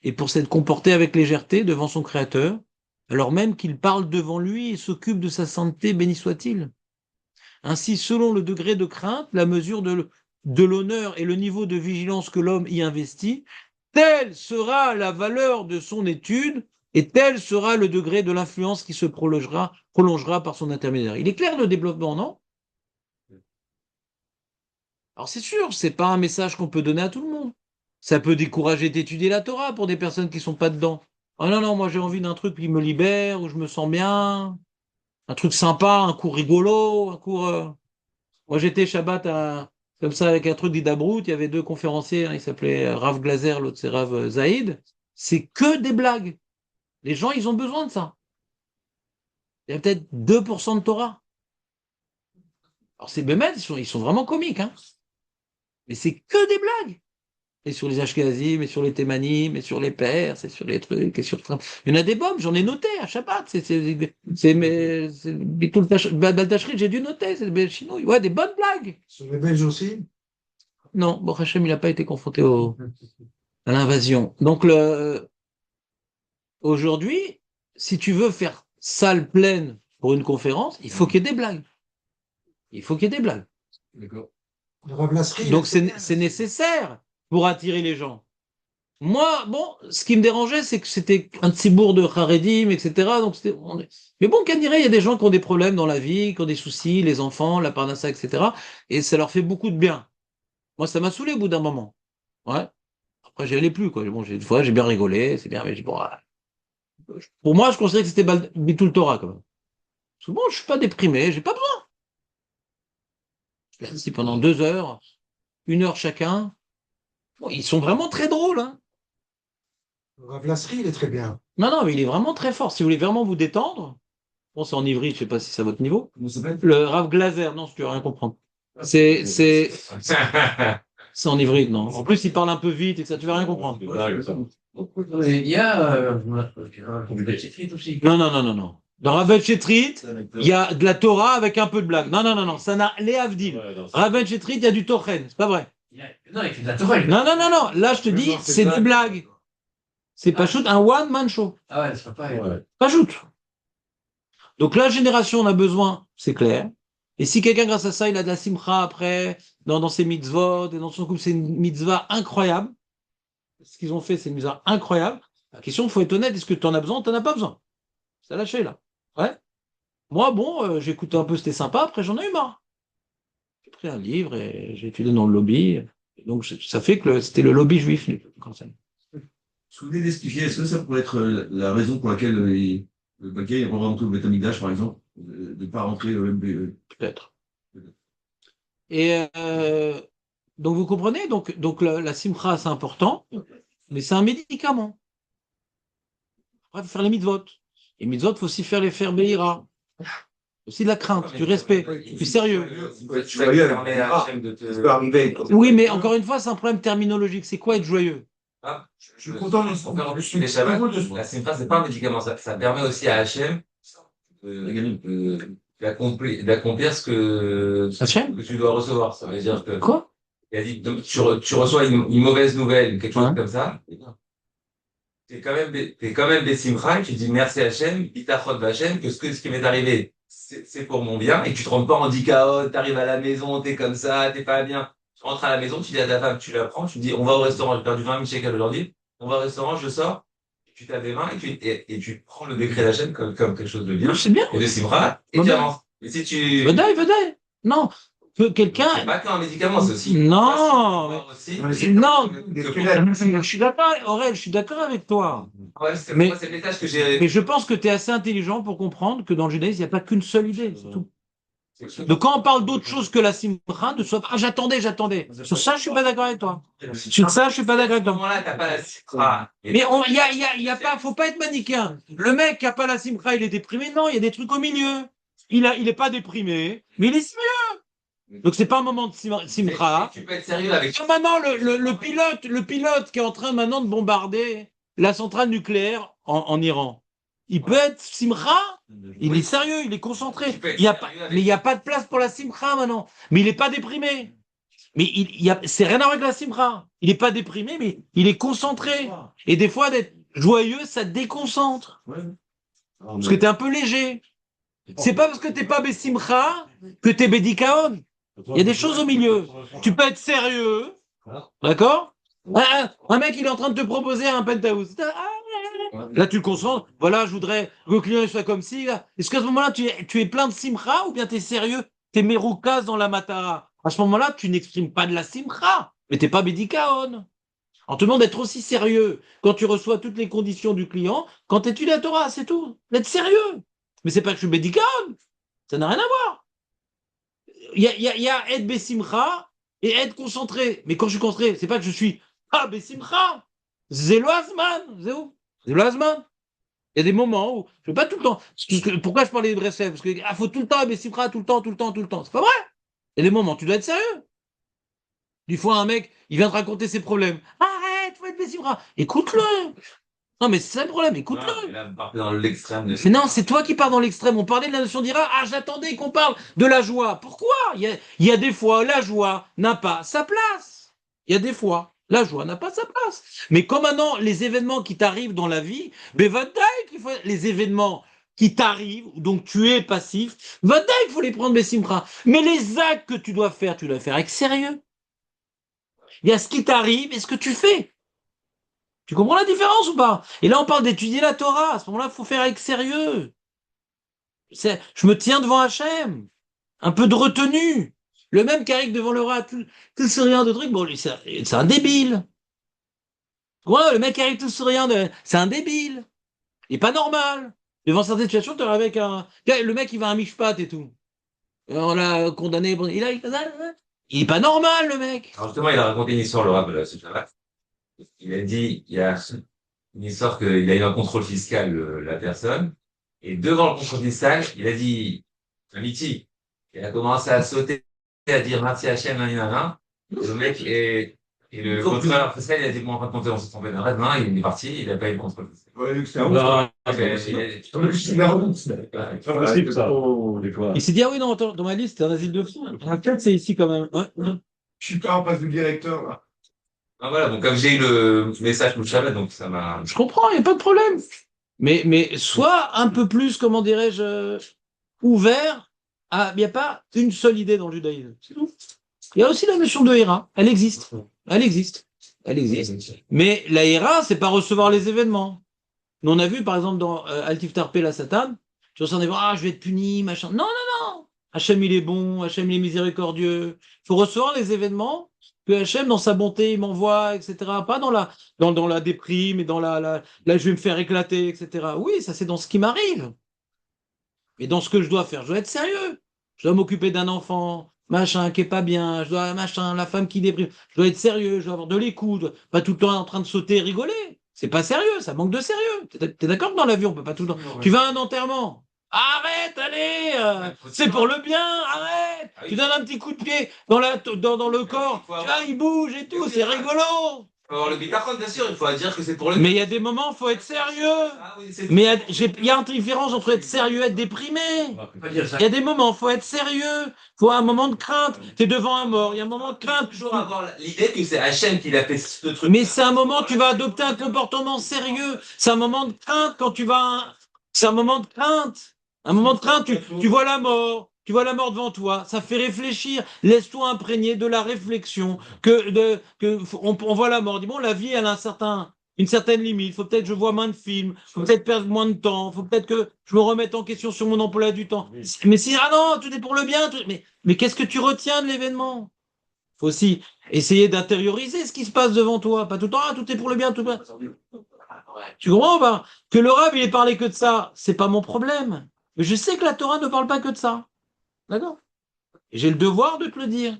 et pour s'être comporté avec légèreté devant son Créateur, alors même qu'il parle devant lui et s'occupe de sa sainteté, béni soit-il. Ainsi, selon le degré de crainte, la mesure de l'honneur et le niveau de vigilance que l'homme y investit, telle sera la valeur de son étude et tel sera le degré de l'influence qui se prolongera par son intermédiaire. Il est clair le développement, non? Alors c'est sûr, c'est pas un message qu'on peut donner à tout le monde. Ça peut décourager d'étudier la Torah pour des personnes qui ne sont pas dedans. Ah non, non, moi j'ai envie d'un truc qui me libère, où je me sens bien, un truc sympa, un cours rigolo, un cours. Moi j'étais Shabbat comme ça avec un truc d'Idabrout, il y avait 2 conférenciers, hein, il s'appelait Rav Glazer, l'autre c'est Rav Zaïd. C'est que des blagues. Les gens, ils ont besoin de ça. Il y a peut-être 2% de Torah. Alors, ces bémets, ils sont vraiment comiques, hein. Mais c'est que des blagues. Et sur les Ashkenazim, et sur les Thémanim, et sur les Perses, et sur les trucs, et sur... Il y en a des bombes, j'en ai noté à Shabbat. Baltachrit, j'ai dû noter, c'est des chinois. Ouais, des bonnes blagues. Sur les Belges aussi? Non, bon, Hachem, il n'a pas été confronté à l'invasion. Donc, aujourd'hui, si tu veux faire salle pleine pour une conférence, il faut qu'il y ait des blagues. Il faut qu'il y ait des blagues. D'accord. Le Rav Lasry, Donc, c'est nécessaire pour attirer les gens. Moi, bon, ce qui me dérangeait, c'est que c'était un tsibourg de Haredim, etc. Donc mais bon, Caniré, il y a des gens qui ont des problèmes dans la vie, qui ont des soucis, les enfants, la parnassa, etc. Et ça leur fait beaucoup de bien. Moi, ça m'a saoulé au bout d'un moment. Ouais. Après, j'y allais plus, quoi. Bon, une fois, j'ai bien rigolé, c'est bien, mais j'ai bon, pour moi, je considérais que c'était Bitul Torah, quand même. Parce que bon, je suis pas déprimé, j'ai pas besoin. Je suis assis pendant 2 heures, 1 heure chacun. Bon, ils sont vraiment très drôles, hein. le Rav Lasry, il est très bien. Non, non, mais il est vraiment très fort. Si vous voulez vraiment vous détendre, bon, c'est en ivry, je sais pas si c'est à votre niveau. Comment ça s'appelle? Le Rav Glaser, non, tu vas rien comprendre. C'est en ivry, non. En plus, il parle un peu vite et ça, tu vas rien comprendre. Des blagues, ça. Il y a aussi. Non, non, non, non, non. Dans Rabben Chetrit, il y a de la Torah avec un peu de blague. Non, non, non, non, ça n'a les Avdil. Ouais, non, c'est- Rabben Chetrit, il y a du Tochen, c'est pas vrai. Non, il fait de la Torah. Non, non, non, non. Là, je te dis, c'est des blagues. C'est pas shoot, un one-man show. Ah ouais, c'est pas pareil. Ouais. Pas shoot. Donc la génération, on a besoin, c'est clair. Et si quelqu'un, grâce à ça, il a de la simcha après, dans ses mitzvot, et dans son couple, c'est une mitzvah incroyable. Ce qu'ils ont fait, c'est une mitzvah incroyable. La question, il faut être honnête, est-ce que tu en as besoin ou tu n'en as pas besoin? Ça a lâché, là. Ouais. Moi, bon, j'ai écouté un peu, c'était sympa, après j'en ai eu marre. J'ai pris un livre et j'ai étudié dans le lobby. Et donc ça fait que c'était le lobby juif. Comme ça. Vous souvenez d'expliquer, est-ce que ça pourrait être la raison pour laquelle le Baquet est revenu au Betamigdash, par exemple, de ne pas rentrer au MBE? Peut-être. Et donc vous comprenez, donc la simcha c'est important, mais c'est un médicament. Après, il faut faire les mitzvot. Les mitzvot, il faut aussi faire les faire beira. Aussi de la crainte, du respect, du sérieux. Tu vas ça peut arriver. Oui, mais encore une fois, c'est un problème terminologique. C'est quoi être joyeux? Je suis content de On peut en plus, les Shabbat, la simcha, c'est pas un médicament, ça permet aussi à Hachem d'accomplir ce que tu dois recevoir. Ça veut dire que, Quoi? il a dit, donc, tu reçois une mauvaise nouvelle, quelque chose Ouais. comme ça. T'es quand même des simcha, et tu dis merci Hachem, bitachon Hachem, que ce qui m'est arrivé, c'est pour mon bien, et tu te rends pas en dikaot, t'arrives à la maison, t'es comme ça, t'es pas bien. Tu rentres à la maison, tu dis à ta femme, tu la prends, tu dis, on va au restaurant, j'ai perdu 20 000 shekels aujourd'hui, on va au restaurant, je sors, tu taves les mains, et tu prends le décret d'Hachem comme quelque chose de bien, C'est bien. et de simcha, et tu avances. Mais si tu, Vedaï. Non. Que quelqu'un. c'est pas qu'un médicament, c'est aussi. Non. Aussi. Non. Des Je suis d'accord, Aurel, je suis d'accord avec toi. Ouais, c'est Mais- moi, c'est le message que j'ai. Mais je pense que tu es assez intelligent pour comprendre que dans le judaïsme, il n'y a pas qu'une seule idée, c'est tout. Donc quand on parle d'autre chose que la simcha, de soi, j'attendais. Sur ça, je suis pas d'accord avec toi. Sur ça, je suis pas d'accord avec À ce toi. moment-là, t'as pas la simcha. Mais y a pas, faut pas être manichéen. Le mec qui a pas la simcha, il est déprimé. Non, il y a des trucs au milieu. Il est pas déprimé, mais il est sérieux. Donc c'est pas un moment de simcha. Tu peux être sérieux avec. Maintenant, le pilote qui est en train maintenant de bombarder la centrale nucléaire en Iran, il peut être simcha. Il est sérieux, il est concentré. Tu peux être Il y a pas, sérieux avec- mais il n'y a pas de place pour la simcha maintenant. Mais il n'est pas déprimé. Mais c'est rien à voir avec la simcha. Il n'est pas déprimé, mais il est concentré. Et des fois, d'être joyeux, ça te déconcentre. Parce que tu es un peu léger. C'est pas parce que tu n'es pas Bessimcha que tu es Bédikaon. Il y a des choses au milieu. Tu peux être sérieux. D'accord? Un mec, il est en train de te proposer un penthouse. Là, tu le concentres. Voilà, je voudrais que le client soit comme ci. Là. Est-ce qu'à ce moment-là, tu es plein de simcha ou bien tu es sérieux? Tu es meroukas dans la matara. À ce moment-là, tu n'exprimes pas de la simcha, mais tu n'es pas bédikaon. Alors, tout le monde être aussi sérieux quand tu reçois toutes les conditions du client, quand tu étudies la Torah, c'est tout. D'être sérieux. Mais c'est pas que je suis bédikaon. Ça n'a rien à voir. Il y a être bessimcha et être concentré. Mais quand je suis concentré, c'est pas que je suis bessimcha. C'est le Hazman. C'est le Hazman. Il y a des moments où je ne veux pas tout le temps. Pourquoi je parlais de Breslev? Parce qu'il faut tout le temps bessimcha, tout le temps. C'est pas vrai. Il y a des moments, tu dois être sérieux. Du fois, un mec, il vient te raconter ses problèmes. Arrête, faut être Bessimra. Écoute-le. Non, mais c'est ça le problème, écoute-le. Et là, vous partez dans l'extrême de Mais non, c'est toi qui pars dans l'extrême. On parlait de la notion d'ira. Ah, j'attendais qu'on parle de la joie. Pourquoi? Il y a des fois, la joie n'a pas sa place. Il y a des fois, la joie n'a pas sa place. Mais comme maintenant, les événements qui t'arrivent dans la vie, ben, les événements qui t'arrivent, donc tu es passif, il faut les prendre, Bessimra. Mais les actes que tu dois faire avec sérieux. Il y a ce qui t'arrive et ce que tu fais. Tu comprends la différence ou pas? Et là, on parle d'étudier la Torah. À ce moment-là, il faut faire avec sérieux. Je me tiens devant Hachem. Un peu de retenue. Le même qui arrive devant le rat, tout souriant de trucs, bon, lui, c'est un débile. Ouais, le mec qui arrive tout souriant, c'est un débile. Il est pas normal. Devant certaines situations, tu avec le mec, il va à un mishpat et tout. On l'a condamné. Il est pas normal, le mec. Alors justement, il a raconté une histoire, le rab, ce Shabbat. Il a dit, il y a une histoire qu'il a eu un contrôle fiscal, la personne, et devant le contrôle fiscal, il a dit, Amiti, il a commencé à sauter, à dire merci Hachem, nanana. Le mec et le contrôleur fiscal, il a dit, bon, en fin de compte, on s'est trompé d'adresse, non, il est parti, il a pas eu le contrôle fiscal. Ouais, c'est un Bah, il s'est dit, ah oui, non, attends, dans ma liste, c'est un asile de fous. Peut-être c'est ici quand même. Ouais. Je suis pas en face du directeur, là. Ah, voilà, donc comme j'ai eu le message pour le Shabbat, donc ça m'a... Je comprends, il n'y a pas de problème. Mais sois un peu plus, comment dirais-je, ouvert à. Il n'y a pas une seule idée dans le judaïsme. C'est tout. Il y a aussi la notion de Héra. Elle existe. Elle existe. Elle existe. Mais la Héra, c'est pas recevoir les événements. Nous, on a vu, par exemple, dans Altif Tarpé, la Satan, tu ressens des voix, ah, je vais être puni, machin. Non, non, non. Hachem, il est bon. Hachem, il est miséricordieux. Il faut recevoir les événements que Hachem, dans sa bonté, il m'envoie, etc. Pas dans la déprime et dans là, je vais me faire éclater, etc. Oui, ça, c'est dans ce qui m'arrive. Mais dans ce que je dois faire, je dois être sérieux. Je dois m'occuper d'un enfant, machin, qui est pas bien. Je dois, machin, la femme qui déprime. Je dois être sérieux. Je dois avoir de l'écoute. Pas tout le temps en train de sauter et rigoler. C'est pas sérieux. Ça manque de sérieux. T'es d'accord que dans l'avion, on peut pas tout le temps. Tu vas à un enterrement. Arrête, allez, c'est pour le bien, arrête. Ah oui. Tu donnes un petit coup de pied dans le corps. faut avoir- Tu vois, il bouge et tout, c'est rigolo. Il faut avoir le bitachon, bien sûr, il faut dire que c'est pour le Mais il y a des moments, faut être sérieux. Ah oui, c'est Mais il y a une différence entre être sérieux et être déprimé. Il y a des moments, faut être sérieux. Faut un moment de crainte. T'es devant un mort, il y a un moment de crainte. toujours avoir l'idée que c'est Hachem qui l'a fait ce truc. Mais c'est un moment, tu vas adopter un comportement sérieux. C'est un moment de crainte quand tu vas. C'est un moment de crainte. Un moment de crainte, tu vois la mort. Tu vois la mort devant toi, ça fait réfléchir. Laisse-toi imprégner de la réflexion on voit la mort. On dit bon, la vie, elle a une certaine limite. Faut peut-être que je vois moins de films. Faut peut-être perdre moins de temps. Faut peut-être que je me remette en question sur mon emploi du temps. Mais si ah non, tout est pour le bien. Mais qu'est-ce que tu retiens de l'événement? Faut aussi essayer d'intérioriser ce qui se passe devant toi. Pas tout le temps, ah, tout est pour le bien, tout est pour le bien. Tu comprends ou pas? Que le Rav, il ait parlé que de ça, c'est pas mon problème. Mais je sais que la Torah ne parle pas que de ça. D'accord? Et j'ai le devoir de te le dire.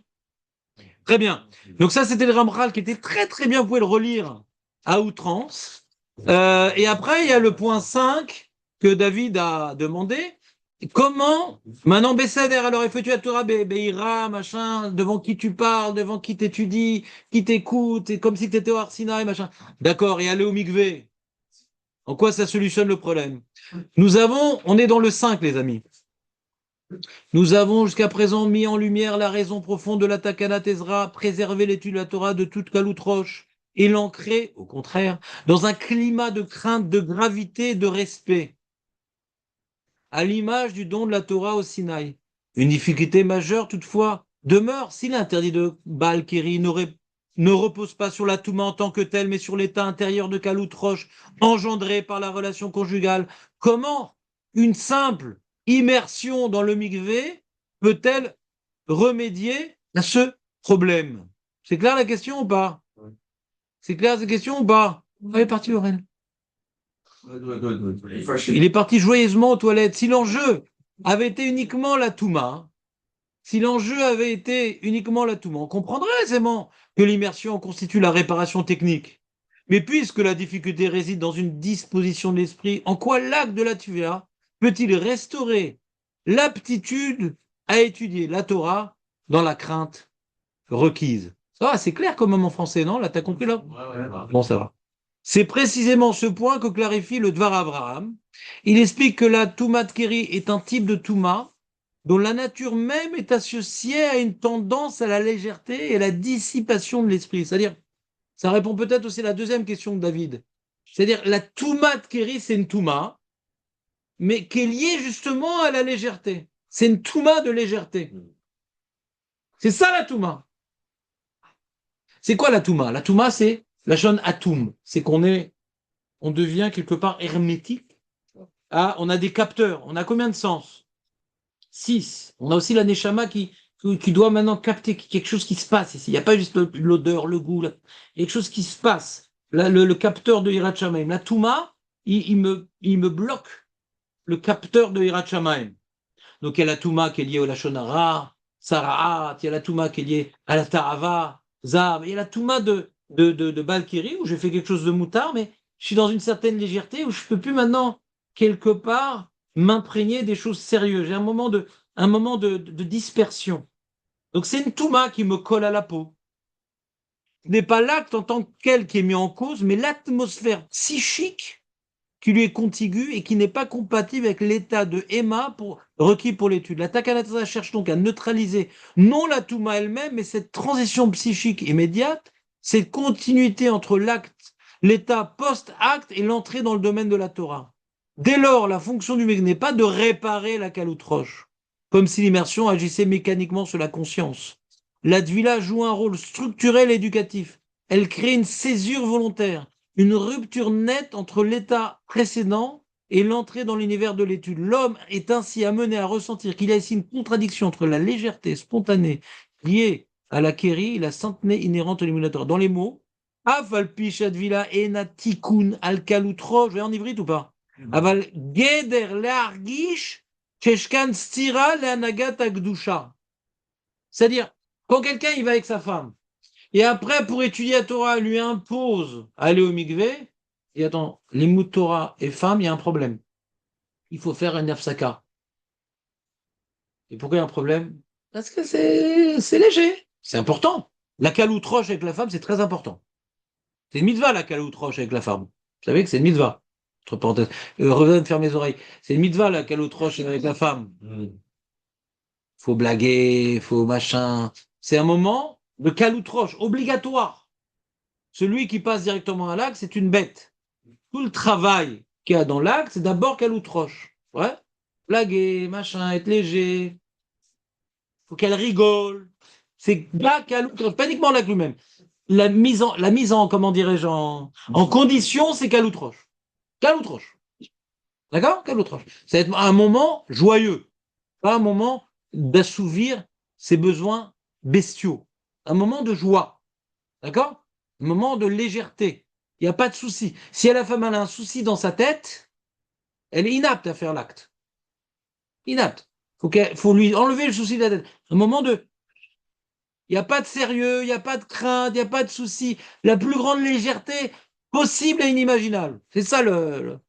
Très bien. Donc ça, c'était le Ramchal qui était très très bien. Vous pouvez le relire à outrance. Et après, il y a le point 5 que David a demandé. Comment, maintenant, Bessader, alors il faut que tu as Torah, Beira, machin, devant qui tu parles, devant qui t'étudies, qui t'écoute, et comme si tu étais au Arsinaï, machin. D'accord, et aller au Mikvé. En quoi ça solutionne le problème? On est dans le 5, les amis. Nous avons jusqu'à présent mis en lumière la raison profonde de la Takana Tezra, préserver l'étude de la Torah de toute caloute-roche et l'ancrer, au contraire, dans un climat de crainte, de gravité et de respect, à l'image du don de la Torah au Sinaï. Une difficulté majeure, toutefois, demeure si l'interdit de Baal Keri ne repose pas sur la Touma en tant que tel, mais sur l'état intérieur de caloute-roche engendré par la relation conjugale. Comment une simple immersion dans le mikvé peut-elle remédier à ce problème? C'est clair la question ou pas? C'est clair cette question ou pas? Elle est partie, Aurèle. Il est parti joyeusement aux toilettes. Si l'enjeu avait été uniquement la Touma, on comprendrait aisément que l'immersion constitue la réparation technique. Mais puisque la difficulté réside dans une disposition de l'esprit, en quoi l'acte de la TVA peut-il restaurer l'aptitude à étudier la Torah dans la crainte requise. Ça va, c'est clair comme même en français, non? Là, t'as compris là? Bon, ça va. C'est précisément ce point que clarifie le Dvar Abraham. Il explique que la Toumat Keri est un type de Touma dont la nature même est associée à une tendance à la légèreté et à la dissipation de l'esprit. C'est-à-dire, ça répond peut-être aussi à la deuxième question de David. C'est-à-dire, la Toumat Keri, c'est une Touma, mais qui est liée justement à la légèreté. C'est une Touma de légèreté. C'est ça la Touma. C'est quoi la Touma? La Touma, c'est la shon Atum. C'est on devient quelque part hermétique. Ah, on a des capteurs. On a combien de sens? 6. On a aussi la Neshama qui doit maintenant capter quelque chose qui se passe ici. Il n'y a pas juste l'odeur, le goût. Il y a quelque chose qui se passe. Là, le capteur de Hirat Shamayim. La Touma, il me bloque le capteur de Hirat Shamayim. Donc il y a la Touma qui est liée au Lachonara, Sara'at, il y a la Touma qui est liée à la Tarava, Zav, il y a la Touma de Balkiri où j'ai fait quelque chose de moutard, mais je suis dans une certaine légèreté où je peux plus maintenant, quelque part, m'imprégner des choses sérieuses. J'ai un moment de dispersion. Donc c'est une Touma qui me colle à la peau. Ce n'est pas l'acte en tant que tel qui est mis en cause, mais l'atmosphère psychique qui lui est contigu et qui n'est pas compatible avec l'état de Emma requis pour l'étude. La Takanatasa cherche donc à neutraliser non la Touma elle-même, mais cette transition psychique immédiate, cette continuité entre l'acte, l'état post-acte et l'entrée dans le domaine de la Torah. Dès lors, la fonction du Meg n'est pas de réparer la caloutroche, comme si l'immersion agissait mécaniquement sur la conscience. La Dvila joue un rôle structurel et éducatif. Elle crée une césure volontaire, une rupture nette entre l'état précédent et l'entrée dans l'univers de l'étude. L'homme est ainsi amené à ressentir qu'il y a ici une contradiction entre la légèreté spontanée liée à la kéri et la sainteté inhérente au l'émulateur. Dans les mots, Aval Pishadvila Enatikun Alkalutro, je vais en hybride ou pas? Aval Geder Leargish Keshkan Stira Leanagat Agdusha. C'est-à-dire, quand quelqu'un il va avec sa femme, et après, pour étudier la Torah, lui impose aller au mikvé. Et attends, les mots de Torah et femmes, il y a un problème. Il faut faire un afsaka. Et pourquoi il y a un problème? Parce que c'est léger. C'est important. La caloutroche avec la femme, c'est très important. C'est une mitzvah, la caloutroche avec la femme. Vous savez que c'est une mitzvah. Entre parenthèses. Reviens de faire mes oreilles. C'est une mitzvah, la caloutroche avec la femme. Faut blaguer, faut machin. C'est un moment de caloutroche obligatoire. Celui qui passe directement à l'acte, c'est une bête. Tout le travail qu'il y a dans l'acte, c'est d'abord caloutroche. Ouais. Blaguer, machin, être léger. Faut qu'elle rigole. C'est pas caloutroche, pas uniquement l'acte lui-même. La mise en, comment dirais-je, en condition, c'est caloutroche. Caloutroche. D'accord? Caloutroche. Ça va être un moment joyeux. Pas un moment d'assouvir ses besoins bestiaux. Un moment de joie. D'accord? Un moment de légèreté. Il n'y a pas de souci. Si la femme a un souci dans sa tête, elle est inapte à faire l'acte. Inapte. Faut lui enlever le souci de la tête. Un moment de... Il n'y a pas de sérieux, il n'y a pas de crainte, il n'y a pas de souci. La plus grande légèreté possible et inimaginable. C'est ça le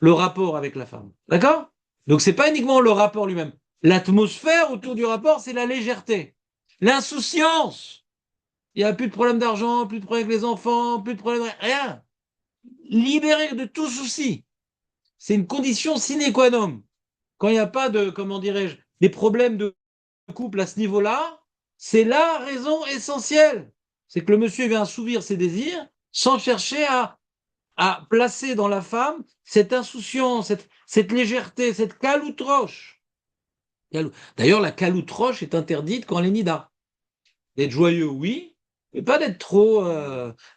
rapport avec la femme. D'accord? Donc c'est pas uniquement le rapport lui-même. L'atmosphère autour du rapport, c'est la légèreté. L'insouciance. Il n'y a plus de problème d'argent, plus de problème avec les enfants, plus de problème... Rien. Libéré de tout souci. C'est une condition sine qua non. Quand il n'y a pas de, comment dirais-je, des problèmes de couple à ce niveau-là, c'est la raison essentielle. C'est que le monsieur vient assouvir ses désirs sans chercher à placer dans la femme cette insouciance, cette légèreté, cette caloutroche. D'ailleurs, la caloutroche est interdite quand elle est nida. D'être joyeux, oui, mais pas d'être trop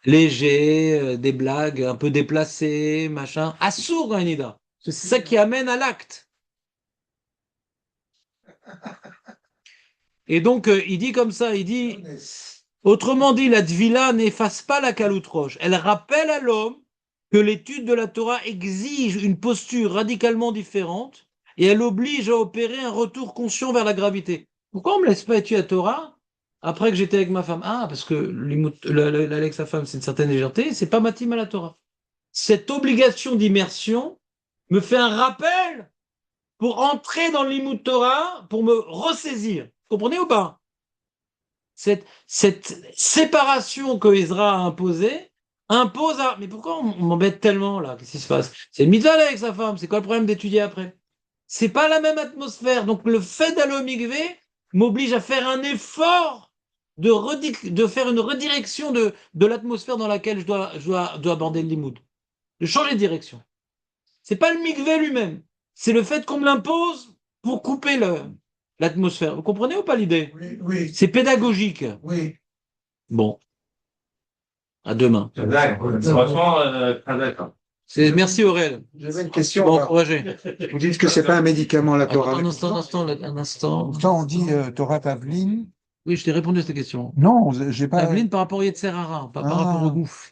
léger, des blagues un peu déplacées, machin. Assourd quand elle est nida. C'est ça qui amène à l'acte. Et donc, il dit comme ça, il dit, autrement dit, la Tvila n'efface pas la caloutroche. Elle rappelle à l'homme que l'étude de la Torah exige une posture radicalement différente et elle oblige à opérer un retour conscient vers la gravité. Pourquoi on me laisse pas étudier la Torah après que j'étais avec ma femme? Ah, parce que avec sa femme, c'est une certaine légèreté, c'est pas ma team à la Torah. Cette obligation d'immersion me fait un rappel pour entrer dans l'imout Torah, pour me ressaisir. Vous comprenez ou pas? cette séparation que Ezra a imposée impose à... Mais pourquoi on m'embête tellement là? Qu'est-ce qui se passe? C'est une mitzvah là, avec sa femme, c'est quoi le problème d'étudier après? C'est pas la même atmosphère. Donc le fait d'aller au mikvé m'oblige à faire un effort de faire une redirection de l'atmosphère dans laquelle je dois aborder le limoud. De changer de direction. C'est pas le mikvé lui-même. C'est le fait qu'on me l'impose pour couper l'atmosphère. Vous comprenez ou pas l'idée? Oui, oui, C'est pédagogique. oui. Bon. À demain. Franchement, très d'accord. Merci Aurèle. J'avais une question. Bon, encouragé. Vous dites que c'est pas un médicament, la Torah. Un instant. Pourtant, on dit Torah Pavline. Oui, je t'ai répondu à cette question. Non, j'ai pas. Aveline par rapport au Yetzer Hara, pas par Ah. rapport au gouffre.